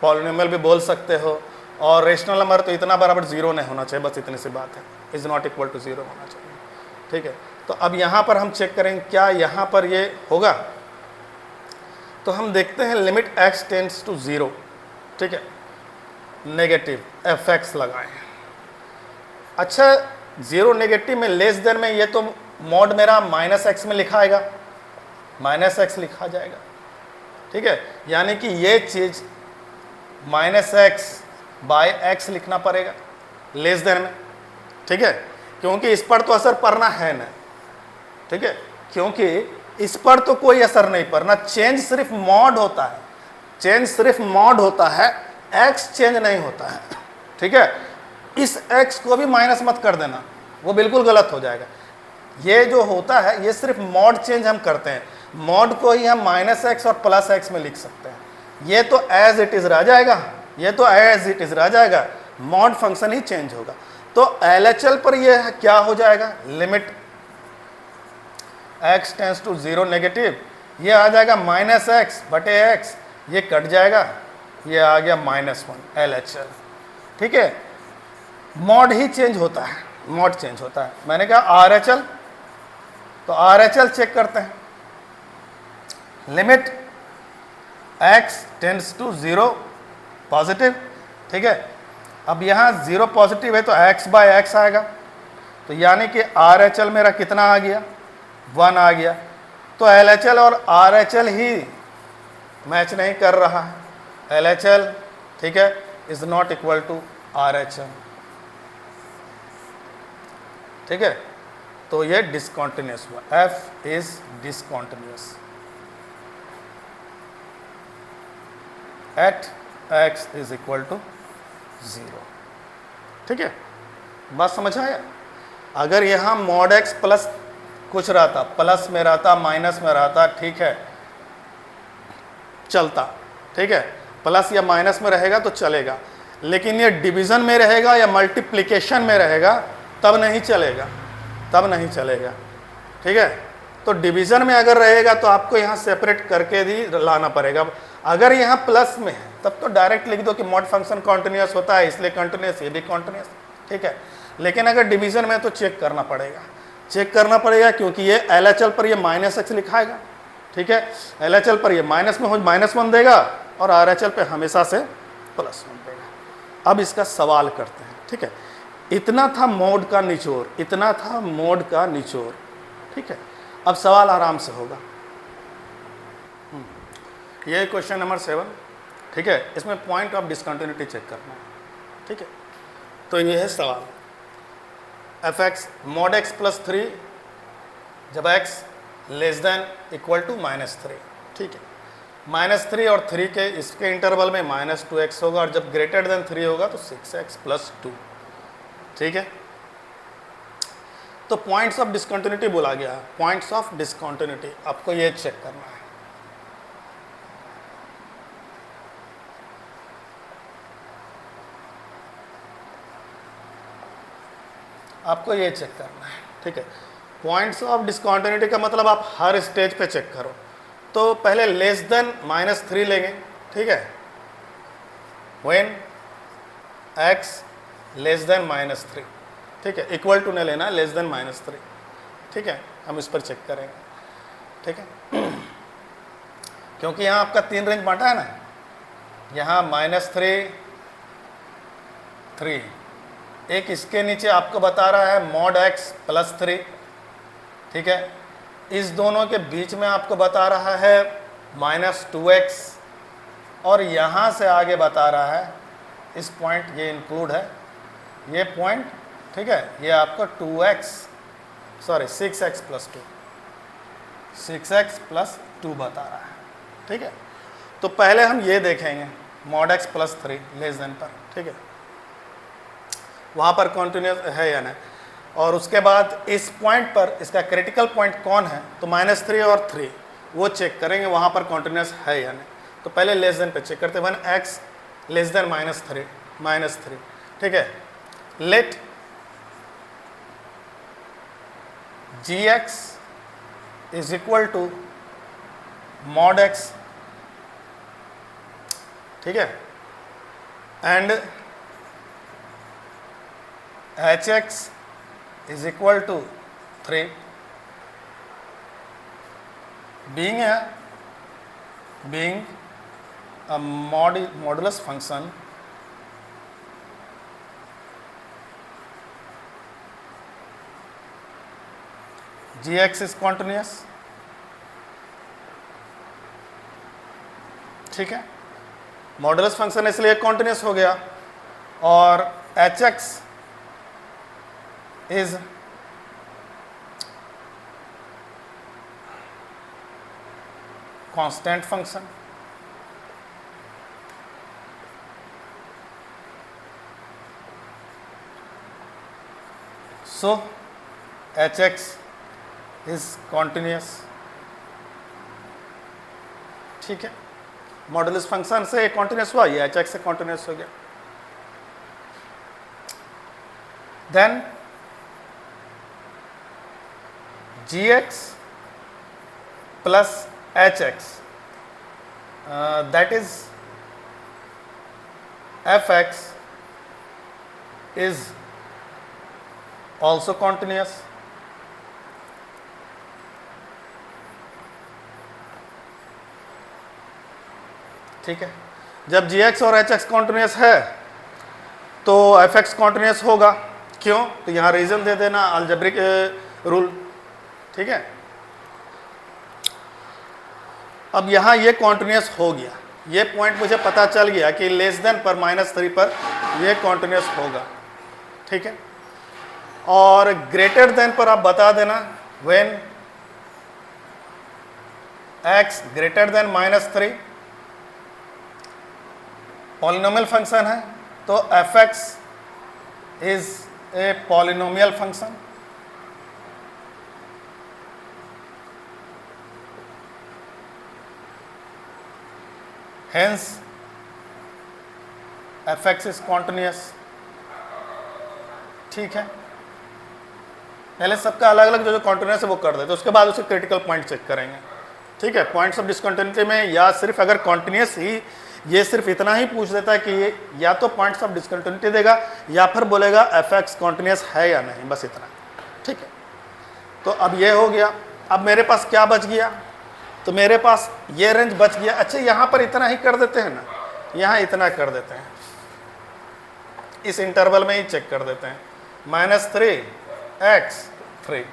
पॉलिनोमियल भी बोल सकते हो, और रेशनल नंबर तो इतना बराबर 0 नहीं होना चाहिए, बस इतनी सी बात है, इज नॉट इक्वल टू 0 होना चाहिए, ठीक है। तो अब यहाँ पर हम चेक करेंगे क्या यहाँ पर ये होगा, तो हम देखते हैं लिमिट x टेंड्स टू 0, ठीक है, नेगेटिव fx लगाएं। अच्छा, 0 नेगेटिव में लेस देन में, ये तो मॉड मेरा -x में लिखा आएगा, -x लिखा जाएगा, ठीक है, यानी कि ये चीज़ -x बाय x लिखना पड़ेगा लेस देन में, ठीक है, क्योंकि इस पर तो असर पड़ना है ना, ठीक है, क्योंकि इस पर तो कोई असर नहीं पड़ना, चेंज सिर्फ मॉड होता है, चेंज सिर्फ मॉड होता है, x चेंज नहीं होता है, ठीक है। इस x को भी माइनस मत कर देना, वो बिल्कुल गलत हो जाएगा। ये जो होता है ये सिर्फ मॉड चेंज हम करते हैं, मॉड को ही हम -x और +x में लिख सकते हैं, ये तो एज इट इज रह जाएगा, ये तो एज इट इज रह जाएगा, मॉड फंक्शन ही चेंज होगा। तो LHL पर ये क्या हो जाएगा, limit x tends to 0 negative, ये आ जाएगा -x बटे x, ये कट जाएगा, ये आ गया -1 LHL, ठीक है। मॉड ही चेंज होता है, मॉड चेंज होता है। मैंने कहा RHL, तो RHL चेक करते हैं, limit x tends to 0 positive, ठीक है। अब यहाँ 0 पॉजिटिव है तो x बाय x आएगा, तो यानी कि RHL मेरा कितना आ गया, 1 आ गया। तो LHL और RHL ही मैच नहीं कर रहा है, LHL, ठीक है, is not equal to RHL, ठीक है। तो ये डिसकॉन्टिन्यूस हुआ, f is discontinuous at x is equal to 0, ठीक है। बात समझ आया। अगर यहाँ मॉड x प्लस कुछ रहता, प्लस में रहता, माइनस में रहता, ठीक है, चलता, ठीक है, प्लस या माइनस में रहेगा तो चलेगा, लेकिन ये डिवीज़न में रहेगा या मल्टीप्लिकेशन में रहेगा तब नहीं चलेगा, तब नहीं चलेगा, ठीक है। तो डिवीज़न में अगर रहेगा तो आपको यहाँ सेपरेट करके भी लाना पड़ेगा। अगर यहाँ प्लस में है तब तो डायरेक्ट लिख दो कि मॉड फंक्शन कॉन्टिन्यूस होता है इसलिए कॉन्टिन्यूस, ये भी कॉन्टिन्यूस, ठीक है। लेकिन अगर डिवीज़न में तो चेक करना पड़ेगा, चेक करना पड़ेगा, क्योंकि ये LHL पर ये -x लिखाएगा, ठीक है, LHL पर ये माइनस में हो -1 देगा और RHL पे हमेशा से +1 देगा। अब इसका सवाल करते हैं, ठीक है। इतना था मोड का निचोड़, इतना था मोड का निचोड़। ठीक है, अब सवाल आराम से होगा। ये क्वेश्चन नंबर 7। ठीक है, इसमें पॉइंट ऑफ डिसकंटिन्यूटी चेक करना है। ठीक है, तो ये है सवाल, f x mod x plus 3 जब x less than equal to -3। ठीक है, -3 और 3 के इसके इंटरवल में -2x होगा, और जब ग्रेटर देन 3 होगा तो 6x प्लस 2। ठीक है, तो पॉइंट्स ऑफ डिसकंटिन्यूटी बोला गया है। पॉइंट्स ऑफ डिसकंटिन्यूटी आपको ये चेक करना है। आपको ये चेक करना है। ठीक है, पॉइंट्स ऑफ डिसकंटिन्यूटी का मतलब आप हर स्टेज पे चेक करो। तो पहले लेस देन -3 लेंगे। ठीक है, व्हेन x लेस देन -3। ठीक है, इक्वल टू नहीं लेना, लेस देन -3। ठीक है, हम इस पर चेक करेंगे। ठीक है, क्योंकि यहाँ आपका 3 रेंज बांटा है ना, यहाँ -3 3, एक इसके नीचे आपको बता रहा है मॉड x प्लस 3। ठीक है, इस दोनों के बीच में आपको बता रहा है -2x, और यहाँ से आगे बता रहा है इस पॉइंट, ये इंक्लूड है ये पॉइंट। ठीक है, ये आपका 6x प्लस 2, 6x प्लस 2 बता रहा है। ठीक है, तो पहले हम ये देखेंगे mod x plus 3 less than पर। ठीक है, वहाँ पर कॉन्टिन्यूस है या नहीं, और उसके बाद इस पॉइंट पर इसका क्रिटिकल पॉइंट कौन है, तो -3 और 3 वो चेक करेंगे वहाँ पर कॉन्टिन्यूस है या नहीं। तो पहले लेस देन पे चेक करते हैं, 1x लेस देन -3। ठीक है, let gx is equal to mod x। ठीक है, and hx is equal to 3, being a modulus function gx is continuous। ठीक है, मॉडुलस फंक्शन इसलिए कॉन्टिन्यूस हो गया, और hx is constant function। so hx is continuous। ठीक है, मॉडुलस फंक्शन से कॉन्टिन्यूस हुआ, ये hx से कॉन्टिन्यूस हो गया। Then gx plus hx, that is fx is also continuous। ठीक है, जब gx और hx कॉन्टिन्यूस है तो fx कॉन्टिन्यूस होगा। क्यों, तो यहाँ रीजन दे देना, अलजेब्रिक रूल। ठीक है, अब यहाँ ये कॉन्टिन्यूस हो गया, ये पॉइंट मुझे पता चल गया कि लेस देन पर -3 पर ये कॉन्टिन्यूस होगा। ठीक है, और ग्रेटर देन पर आप बता देना when x greater then -3, polynomial function है तो fx is a polynomial function. hence fx is continuous। ठीक है, पहले सबका अलग अलग जो कॉन्टिन्यूस है वो कर देते, उसके बाद उसके क्रिटिकल पॉइंट चेक करेंगे। ठीक है, पॉइंट्स ऑफ डिसकंटिन्यूटी में या सिर्फ अगर कॉन्टिन्यूस ही ये सिर्फ इतना ही पूछ देता है कि ये या तो पॉइंट्स ऑफ डिसकंटिन्यूटी देगा या फिर बोलेगा fx कॉन्टिन्यूस है या नहीं, बस इतना। ठीक है, तो अब ये हो गया। अब मेरे पास क्या बच गया, तो मेरे पास ये रेंज बच गया। अच्छा, यहाँ पर इतना ही कर देते हैं ना, यहाँ इतना कर देते हैं, इस इंटरवल में ही चेक कर देते हैं। -3x3,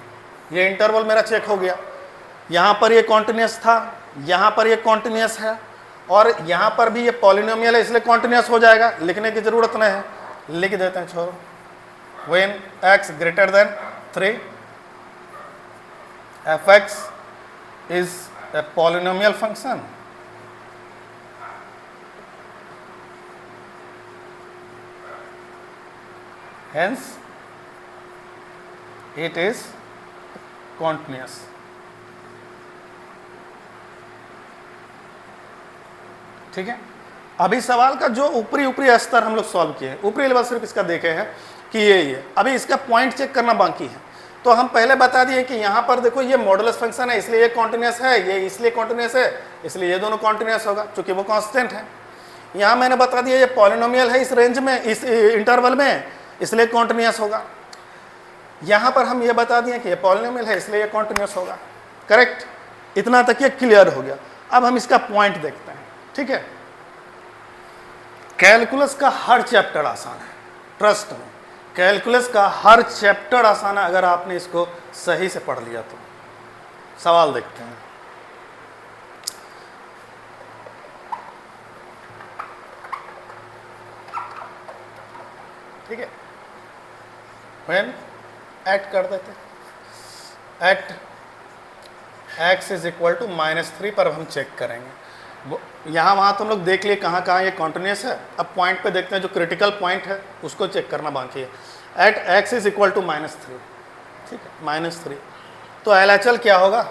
ये इंटरवल मेरा चेक हो गया। यहाँ पर ये कॉन्टिन्यूस था, यहाँ पर ये कॉन्टिन्यूस है, और यहाँ पर भी ये पॉलिनोमियल है, इसलिए कॉन्टिन्यूस हो जाएगा, लिखने की जरूरत नहीं है, लिख देते हैं छोड़ो। When x greater then 3 f(x) is a polynomial function. Hence it is continuous. ठीक है, अभी सवाल का जो ऊपरी स्तर हम लोग सॉल्व किए हैं, ऊपरी लेवल सिर्फ इसका देखे हैं कि ये अभी इसका पॉइंट चेक करना बाकी है। तो हम पहले बता दिए कि यहाँ पर देखो ये मॉडुलस फंक्शन है, इसलिए ये कॉन्टिन्यूस है, ये इसलिए कॉन्टिन्यूस है, इसलिए ये दोनों कॉन्टिन्यूस होगा क्योंकि वो कांस्टेंट है। यहाँ मैंने बता दिया ये पॉलिनोमियल है इस रेंज में, इस इंटरवल में, इसलिए कॉन्टिन्यूस होगा। यहाँ पर हम ये बता दिए कि ये पॉलिनोमियल है, इसलिए ये कॉन्टिन्यूस होगा। करेक्ट, इतना तक ये क्लियर हो गया। अब हम इसका पॉइंट देखते हैं। ठीक है, कैलकुलस का हर चैप्टर आसान है, ट्रस्ट में, कैलकुलस का हर चैप्टर आसान है अगर आपने इसको सही से पढ़ लिया तो। सवाल देखते हैं। ठीक है, व्हेन ऐड कर देते, at x is equal to -3 पर हम चेक करेंगे। यहाँ वहाँ तो हम लोग देख लिए कहाँ कहाँ ये कॉन्टिन्यूस है। अब पॉइंट पे देखते हैं, जो क्रिटिकल पॉइंट है उसको चेक करना बाकी है। At x is equal to -3, ठीक है, -3। तो LHL क्या होगा,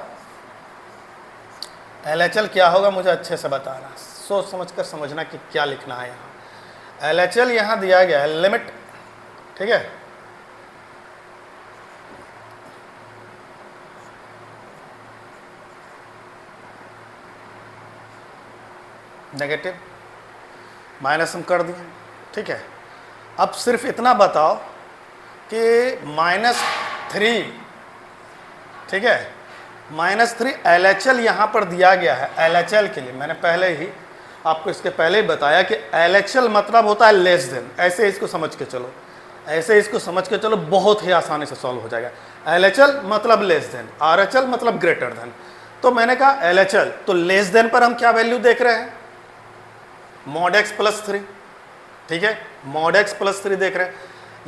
LHL क्या होगा मुझे अच्छे से बताना, सोच समझ कर समझना कि क्या लिखना है यहाँ। LHL यहाँ दिया गया है लिमिट, ठीक है, नेगेटिव, माइनस हम कर दिए। ठीक है, अब सिर्फ इतना बताओ कि -3, ठीक है, -3 LHL यहाँ पर दिया गया है। LHL के लिए मैंने पहले ही आपको इसके पहले ही बताया कि LHL मतलब होता है लेस देन। ऐसे इसको समझ के चलो, ऐसे इसको समझ के चलो, बहुत ही आसानी से सॉल्व हो जाएगा। LHL मतलब लेस देन, RHL मतलब ग्रेटर देन। तो मैंने कहा LHL, तो लेस देन पर हम क्या वैल्यू देख रहे हैं, mod x + 3, ठीक है, mod x + 3 देख रहे हैं।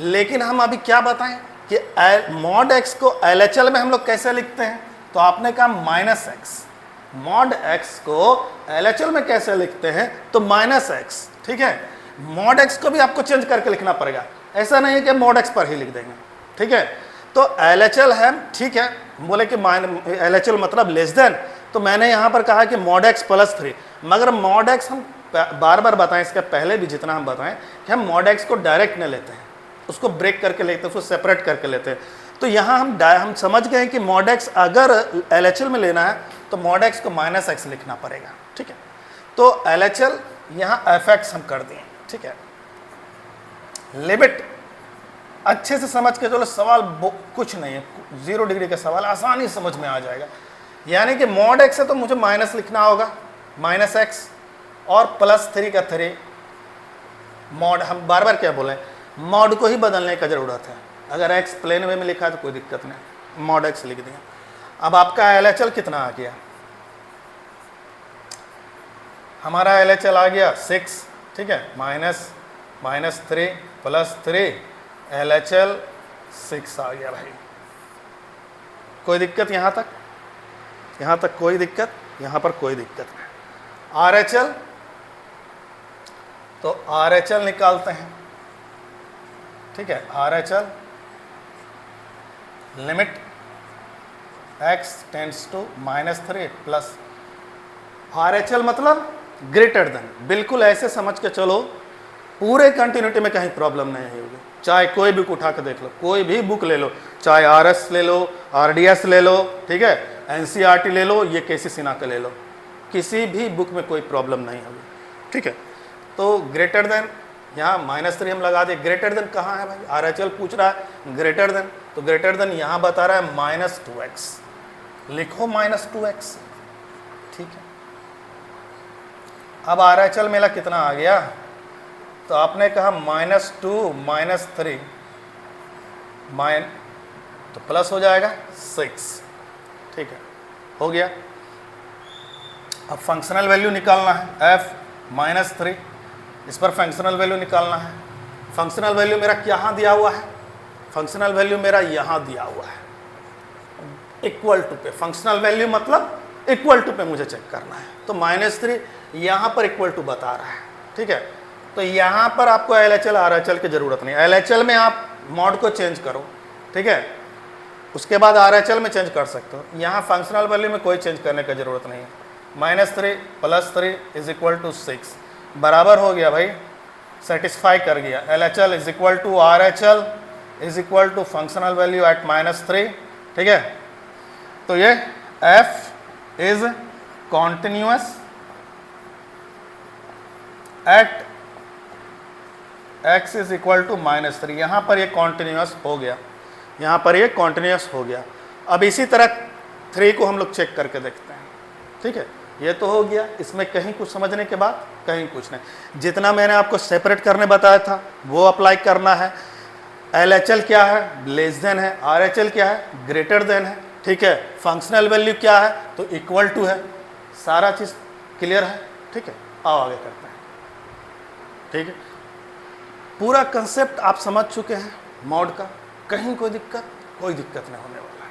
लेकिन हम अभी क्या बताएं कि mod x को LHL में हम लोग कैसे लिखते हैं, तो आपने कहा -x, mod x को LHL में कैसे लिखते हैं, तो -x, ठीक है। mod x को भी आपको चेंज करके लिखना पड़ेगा, ऐसा नहीं है कि mod x पर ही लिख देंगे, ठीक है। तो LHL है, ठीक है, बोले कि LHL मतलब लेस देन, तो मैंने यहाँ पर कहा कि mod x + 3, मगर mod x हम बार बार बताएं, इसके पहले भी जितना हम बताएं कि हम mod x को डायरेक्ट नहीं लेते हैं, उसको ब्रेक करके लेते हैं, उसको सेपरेट करके लेते हैं। तो यहाँ हम समझ गए कि mod x अगर LHL में लेना है तो mod x को -x लिखना पड़ेगा, ठीक है। तो LHL यहाँ fx हम कर दिए, ठीक है। लिमिट अच्छे से समझ के चलो, सवाल कुछ नहीं है, 0 डिग्री का सवाल आसानी समझ में आ जाएगा। यानी कि mod x है तो मुझे माइनस लिखना होगा, -x, और +3 का 3 mod, हम बार बार क्या बोलें, mod को ही बदलने का ज़रूरत है। अगर x प्लेन वे में लिखा है तो कोई दिक्कत नहीं, mod x लिख दिया। अब आपका LHL कितना आ गया, हमारा LHL आ गया 6, ठीक है, -3 + 3 LHL 6 आ गया भाई। कोई दिक्कत यहाँ तक, यहाँ तक कोई दिक्कत, यहाँ पर कोई दिक्कत नहीं। RHL, तो RHL निकालते हैं, ठीक है। RHL limit x tends to -3 plus RHL मतलब ग्रेटर देन, बिल्कुल ऐसे समझ के चलो, पूरे कंटिन्यूटी में कहीं प्रॉब्लम नहीं होगी। चाहे कोई बुक उठा के देख लो, कोई भी बुक ले लो, चाहे RS ले लो, RDS ले लो, ठीक है, NCERT ले लो, ये KC सिन्हा का ले लो, किसी भी बुक में कोई प्रॉब्लम नहीं होगी, ठीक है। तो ग्रेटर देन, यहाँ -3 हम लगा दिए। ग्रेटर देन कहाँ है भाई, RHL पूछ रहा है ग्रेटर देन, तो ग्रेटर देन यहाँ बता रहा है -2x, लिखो -2x, ठीक है। अब RHL मेरा कितना आ गया, तो आपने कहा -2 -3, माइन तो प्लस हो जाएगा 6, ठीक है, हो गया। अब फंक्शनल वैल्यू निकालना है f -3, इस पर फंक्शनल वैल्यू निकालना है। फंक्शनल वैल्यू मेरा यहाँ दिया हुआ है, फंक्शनल वैल्यू मेरा यहाँ दिया हुआ है, इक्वल टू पे। फंक्शनल वैल्यू मतलब इक्वल टू पे मुझे चेक करना है, तो -3 यहाँ पर इक्वल टू बता रहा है, ठीक है। तो यहाँ पर आपको LHL RHL की जरूरत नहीं, LHL में आप मॉड को चेंज करो, ठीक है, उसके बाद RHL में चेंज कर सकते हो। यहाँ फंक्शनल वैल्यू में कोई चेंज करने की जरूरत नहीं है। -3 + 3 = 6 बराबर हो गया भाई, सेटिस्फाई कर गया। LHL = RHL = functional value at -3, ठीक है। तो ये f is continuous at x is equal to -3। यहाँ पर ये कॉन्टिन्यूअस हो गया, यहाँ पर ये कॉन्टिन्यूअस हो गया। अब इसी तरह 3 को हम लोग चेक करके देखते हैं, ठीक है। ये तो हो गया, इसमें कहीं कुछ समझने के बाद कहीं कुछ नहीं। जितना मैंने आपको सेपरेट करने बताया था वो अप्लाई करना है। LHL क्या है, लेस देन है, RHL क्या है, ग्रेटर देन है, ठीक है। फंक्शनल वैल्यू क्या है, तो इक्वल टू है। सारा चीज़ क्लियर है, ठीक है। आओ आगे करते हैं, ठीक है। पूरा कंसेप्ट आप समझ चुके हैं मॉड का, कहीं कोई दिक्कत नहीं होने वाला है।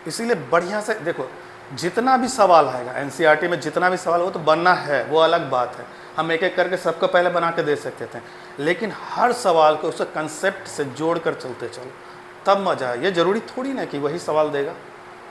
इसीलिए बढ़िया से देखो, जितना भी सवाल आएगा NCERT में, जितना भी सवाल वो तो बनना है, वो अलग बात है। हम एक एक करके सबको पहले बना के दे सकते थे, लेकिन हर सवाल को उसके कंसेप्ट से जोड़ कर चलते चलो, तब मजा है। ये जरूरी थोड़ी ना कि वही सवाल देगा,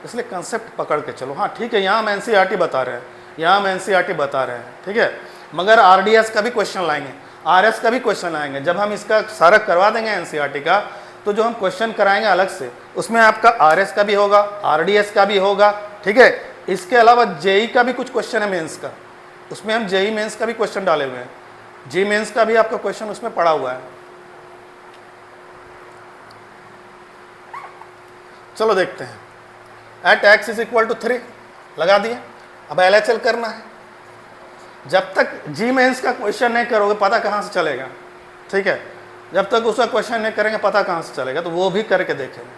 इसलिए कंसेप्ट पकड़ के चलो। हाँ ठीक है, यहाँ हम NCERT बता रहे हैं, यहाँ हम NCERT बता रहे हैं, ठीक है। मगर RDS का भी क्वेश्चन लाएंगे, RS का भी क्वेश्चन आएंगे। जब हम इसका सारा करवा देंगे NCERT का, तो जो हम क्वेश्चन कराएंगे अलग से, उसमें आपका RS का भी होगा, RDS का भी होगा, ठीक है। इसके अलावा JEE का भी कुछ क्वेश्चन है मेंस का, उसमें हम JEE मेंस का भी क्वेश्चन डाले हुए हैं। JEE मेंस का भी आपका क्वेश्चन उसमें पड़ा हुआ है। चलो देखते हैं। At x is equal to 3 लगा दिए। अब LHL करना है। जब तक JEE मेंस का क्वेश्चन नहीं करोगे पता कहाँ से चलेगा, ठीक है। जब तक उसका क्वेश्चन नहीं करेंगे पता कहाँ से चलेगा, तो वो भी करके देखेंगे।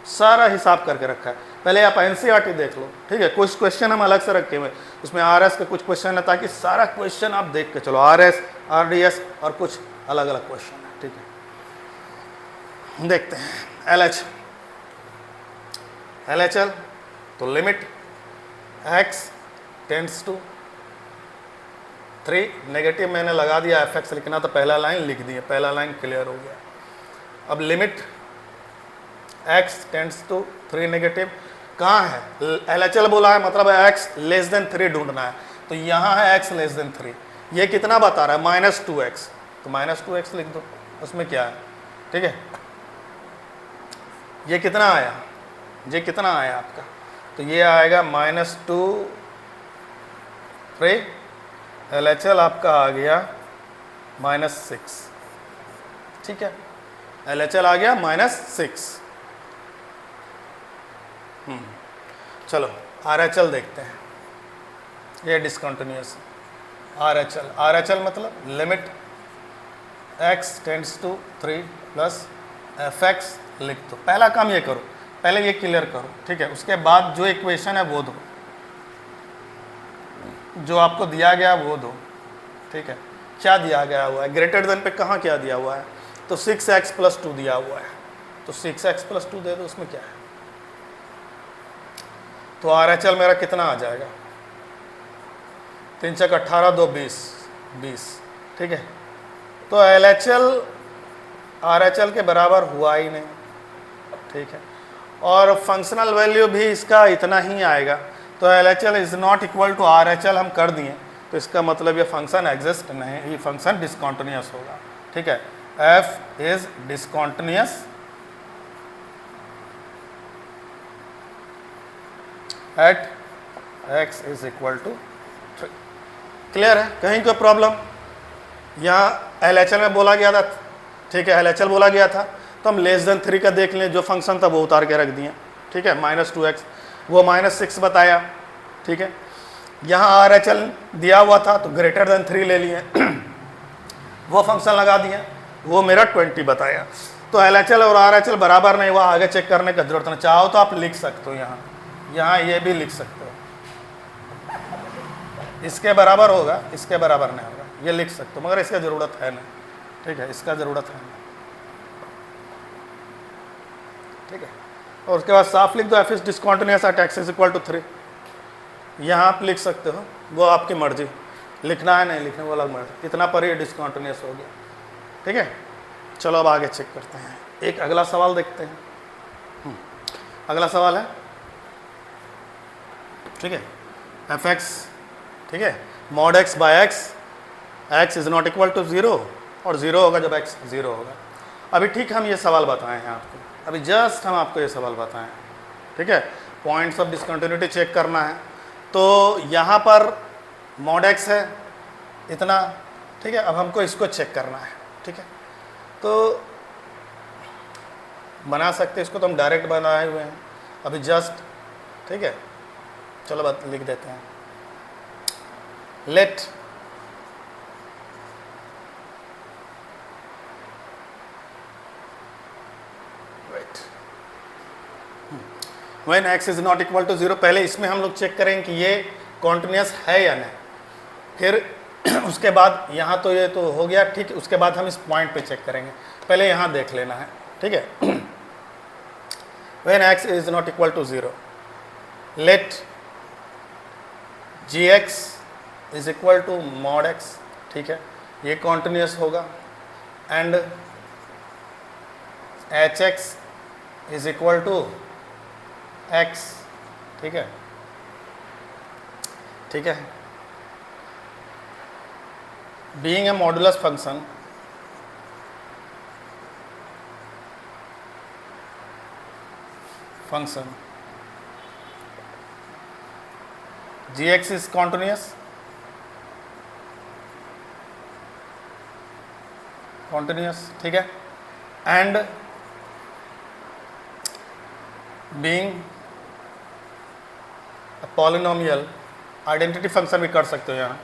सारा हिसाब करके रखा है। पहले आप NCERT देख लो, ठीक है। कुछ क्वेश्चन हम अलग से रखे हुए, उसमें RS का कुछ क्वेश्चन है, ताकि सारा क्वेश्चन आप देख के चलो। RS, RDS और कुछ अलग अलग क्वेश्चन है, ठीक है। देखते हैं LHL। तो limit x tends to 3, negative मैंने लगा दिया, fx लिखना तो पहला लाइन लिख दिया, पहला लाइन क्लियर हो गया। अब limit x tends to 3 negative कहाँ है, LHL बोला है, मतलब x लेस देन 3 ढूंढना है। तो यहाँ है x लेस देन 3, ये कितना बता रहा है, -2x, तो -2x लिख दो, उसमें क्या है, ठीक है। ये कितना आया, ये कितना आया आपका, तो ये आएगा -2, LHL आपका आ गया -6, ठीक है। LHL आ गया -6। चलो RHL देखते हैं। ये डिसकंटिन्यूअस RHL मतलब limit x tends to 3 plus fx लिख दो। पहला काम ये करो, पहले ये क्लियर करो, ठीक है। उसके बाद जो इक्वेशन है वो दो, जो आपको दिया गया वो दो, ठीक है। क्या दिया गया हुआ है, ग्रेटर देन पे कहाँ क्या दिया हुआ है, तो 6x + 2 दिया हुआ है, तो 6x + 2 दे दो, उसमें क्या है। तो RHL मेरा कितना आ जाएगा, 3 × 6 = 18, 2 = 20, ठीक है। तो LHL RHL के बराबर हुआ ही नहीं, ठीक है। और फंक्शनल वैल्यू भी इसका इतना ही आएगा, तो LHL is not equal to RHL हम कर दिए, तो इसका मतलब ये फंक्शन एग्जिस्ट नहीं, ये फंक्शन डिसकंटिन्यूअस होगा, ठीक है। f is discontinuous at x is equal to 3। Clear है, कहीं कोई प्रॉब्लम। यहाँ LHL में बोला गया था, ठीक है, LHL बोला गया था, तो हम लेस देन 3 का देख लें, जो फंक्शन था वो उतार के रख दिए, ठीक है। -2x वो -6 बताया, ठीक है। यहाँ RHL दिया हुआ था तो ग्रेटर देन 3 ले लिए वो फंक्शन लगा दिए। वो मेरा 20 बताया। तो LHL और RHL बराबर नहीं हुआ, आगे चेक करने का जरूरत नहीं। चाहो तो आप लिख सकते हो यहाँ ये भी लिख सकते हो, इसके बराबर होगा, इसके बराबर नहीं होगा, ये लिख सकते हो, मगर इसका ज़रूरत है नहीं। ठीक है, इसका ज़रूरत है नहीं। ठीक है, और उसके बाद साफ लिख दो f is discontinuous at x is equal to 3। यहाँ आप लिख सकते हो, वो आपकी मर्जी, लिखना है नहीं लिखना वो अलग मर्जी, इतना पर ही डिसकॉन्टिन्यूअस हो गया। ठीक है, चलो अब आगे चेक करते हैं, एक अगला सवाल देखते हैं। अगला सवाल है, ठीक है, एफ एक्स, ठीक है, mod x by x, x is not equal to 0 और 0 होगा जब एक्स 0 होगा। अभी ठीक हम ये सवाल बताए हैं आपको, अभी जस्ट हम आपको ये सवाल बताएं। ठीक है, पॉइंट्स ऑफ डिसकंटिन्यूटी चेक करना है, तो यहाँ पर मॉड एक्स है इतना। ठीक है, अब हमको इसको चेक करना है। ठीक है, तो बना सकते, इसको तो हम डायरेक्ट बनाए हुए हैं अभी जस्ट। ठीक है, चलो बात लिख देते हैं, let when x is not equal to 0। पहले इसमें हम लोग चेक करेंगे कि ये कॉन्टिन्यूस है या नहीं, फिर उसके बाद यहाँ तो ये तो हो गया। ठीक, उसके बाद हम इस पॉइंट पे चेक करेंगे, पहले यहाँ देख लेना है। ठीक है, when x is not equal to 0 let g x is equal to mod x. ठीक है, ये कॉन्टिन्यूस होगा, and h x is equal to x. ठीक है, ठीक है, being a modulus function, g x is continuous, ठीक है, and being polynomial, identity function भी कर सकते हो यहाँ,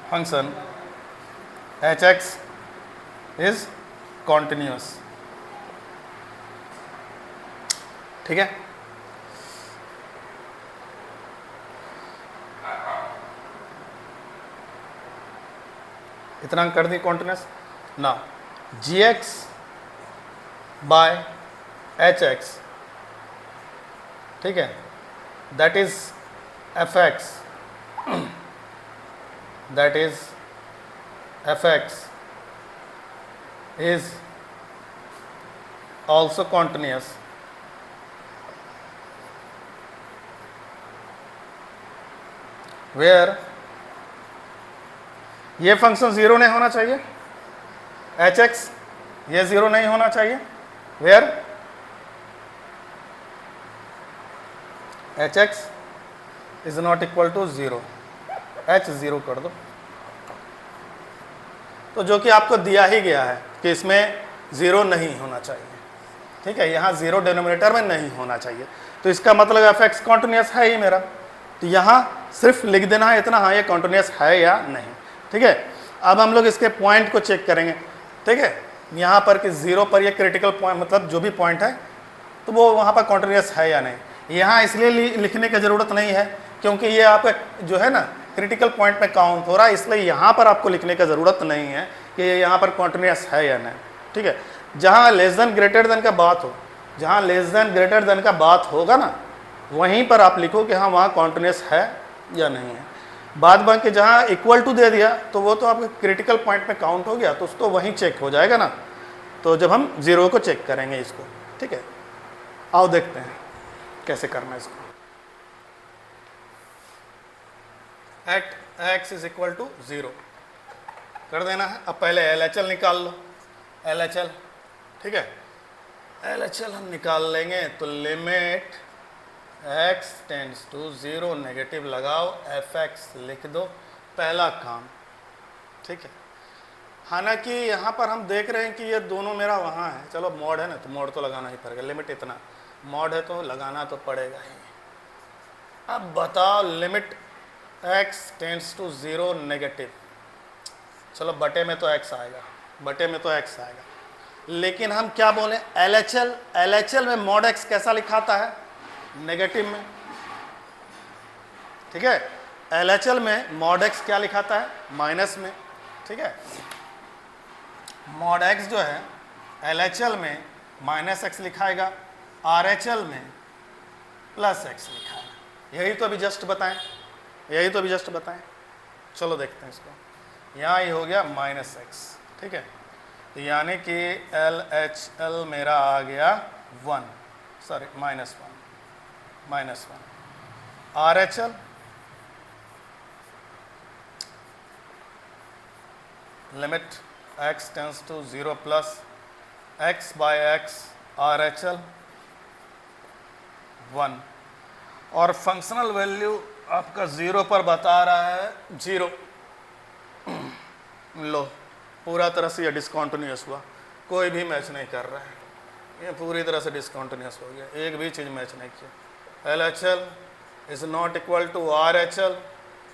function h x is continuous. ठीक है, इतना कर दी कॉन्टिन्यूस ना। G x by H x, ठीक है, that is f x, that is f x is also continuous where ये फंक्शन 0 नहीं होना चाहिए, एच एक्स ये 0 नहीं होना चाहिए, where h x is not equal to 0, h 0 कर दो। तो जो कि आपको दिया ही गया है कि इसमें 0 नहीं होना चाहिए। ठीक है, यहाँ 0 डिनोमिनेटर में नहीं होना चाहिए, तो इसका मतलब एफ एक्स कॉन्टिन्यूस है ही मेरा, तो यहाँ सिर्फ लिख देना है इतना, हाँ ये कॉन्टिन्यूस है या नहीं। ठीक है, अब हम लोग इसके पॉइंट को चेक करेंगे। ठीक है, यहाँ पर कि 0 पर ये क्रिटिकल पॉइंट, मतलब जो भी पॉइंट है तो वो वहाँ पर कॉन्टिन्यूस है या नहीं। यहाँ इसलिए लिखने की ज़रूरत नहीं है क्योंकि ये आपका जो है ना क्रिटिकल पॉइंट में काउंट हो रहा है, इसलिए यहाँ पर आपको लिखने की ज़रूरत नहीं है कि यहाँ पर कॉन्टिन्यूस है या नहीं। ठीक है, जहाँ लेस देन ग्रेटर देन का बात हो, जहाँ लेस देन ग्रेटर देन का बात होगा ना, वहीं पर आप लिखो कि हाँ वहाँ कॉन्टिन्यूस है या नहीं है। बाद बाकी जहाँ इक्वल टू दे दिया तो वो तो आपके क्रिटिकल पॉइंट में काउंट हो गया, तो उसको वहीं चेक हो जाएगा ना, तो जब हम 0 को चेक करेंगे इसको। ठीक है, आओ देखते हैं कैसे करना है इसको। At x is equal to 0 कर देना है। अब पहले LHL निकाल लो, LHL। ठीक है, LHL हम निकाल लेंगे, तो limit x tends to 0 negative लगाओ, एफ एक्स लिख दो, पहला काम। ठीक है, हालांकि यहाँ पर हम देख रहे हैं कि ये दोनों मेरा वहाँ है, चलो मॉड है ना तो मॉड तो लगाना ही पड़ेगा, लिमिट इतना मॉड है तो लगाना तो पड़ेगा ही। अब बताओ limit x tends to 0 negative, चलो बटे में तो x आएगा, बटे में तो x आएगा, लेकिन हम क्या बोले, LHL में मॉड x कैसा लिखाता है, नेगेटिव में, ठीक है। LHL में मॉड x क्या लिखाता है, माइनस में, ठीक है। मॉड x जो है LHL में माइनस x लिखाएगा, RHL में प्लस x लिखाएगा। यही तो अभी जस्ट बताएं, यही तो अभी जस्ट बताएं। चलो देखते हैं इसको। यहाँ ये हो गया माइनस x, ठीक है। तो यानी कि LHL मेरा आ गया 1, sorry -1, RHL limit x tends to 0 plus x by x RHL 1, और फंक्शनल वैल्यू आपका 0 पर बता रहा है 0। लो, पूरा तरह से ये डिसकॉन्टिन्यूस हुआ, कोई भी मैच नहीं कर रहा है, ये पूरी तरह से डिसकॉन्टिन्यूस हो गया, एक भी चीज़ मैच नहीं किया। LHL is not equal to RHL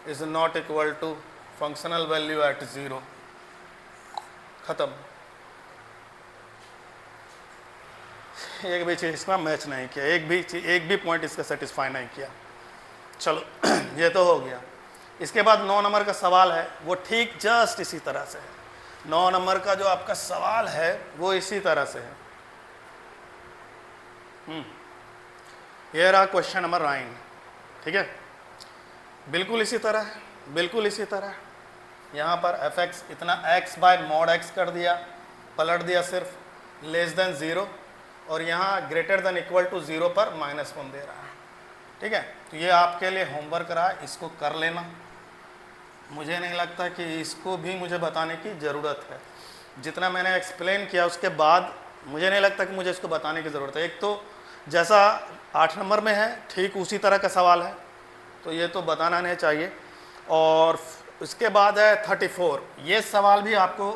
is not equal to functional value at 0, ख़त्म। एक भी चीज़ इसका मैच नहीं किया, एक भी पॉइंट इसका सेटिस्फाई नहीं किया। चलो ये तो हो गया। इसके बाद 9 नंबर का सवाल है, वो ठीक जस्ट इसी तरह से है। 9 नंबर का जो आपका सवाल है वो इसी तरह से है। ये रहा क्वेश्चन नंबर 9, ठीक है। बिल्कुल इसी तरह है, बिल्कुल इसी तरह। यहाँ पर fx इतना x बाय मॉड x कर दिया, पलट दिया सिर्फ लेस देन 0, और यहाँ ग्रेटर देन इक्वल टू 0 पर -1 दे रहा है, ठीक है। तो ये आपके लिए होमवर्क रहा, इसको कर लेना। मुझे नहीं लगता कि इसको भी मुझे बताने की ज़रूरत है, जितना मैंने एक्सप्लेन किया उसके बाद मुझे नहीं लगता कि मुझे इसको बताने की ज़रूरत है। एक तो जैसा 8 नंबर में है ठीक उसी तरह का सवाल है, तो ये तो बताना नहीं चाहिए। और उसके बाद है 34, ये सवाल भी आपको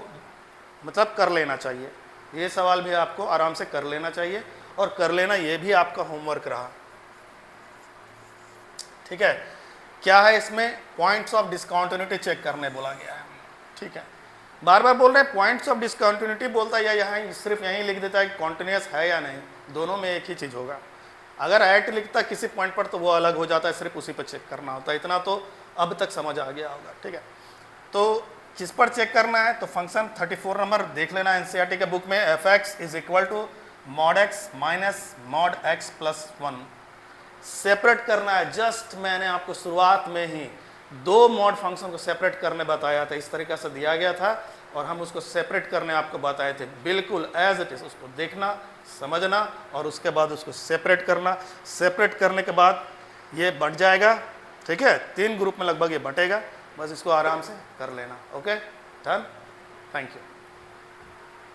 मतलब कर लेना चाहिए, ये सवाल भी आपको आराम से कर लेना चाहिए, और कर लेना ये भी आपका होमवर्क रहा, ठीक है। क्या है इसमें, पॉइंट्स ऑफ डिसकंटिन्यूटी चेक करने बोला गया है, ठीक है। बार बार बोल रहे हैं पॉइंट्स ऑफ डिसकंटिन्यूटी, बोलता है या यहाँ सिर्फ यहीं लिख देता है कि कॉन्टिन्यूस है या नहीं, दोनों में एक ही चीज़ होगा। अगर एट लिखता है किसी पॉइंट पर तो वो अलग हो जाता है, सिर्फ उसी पर चेक करना होता है। इतना तो अब तक समझ आ गया होगा, ठीक है। तो किस पर चेक करना है, तो फंक्शन 34 नंबर देख लेना एनसीईआरटी के बुक में, fx is equal to mod x minus mod x plus 1। Separate करना है, जस्ट मैंने आपको शुरुआत में ही 2 मॉड फंक्शन को सेपरेट करने बताया था, इस तरीक़े से दिया गया था और हम उसको सेपरेट करने आपको बताए थे, बिल्कुल एज इट इज़ उसको देखना, समझना और उसके बाद उसको सेपरेट करना। सेपरेट करने के बाद ये बंट जाएगा, ठीक है, 3 ग्रुप में लगभग ये बटेगा, बस इसको आराम से कर लेना। Okay, done, thank you.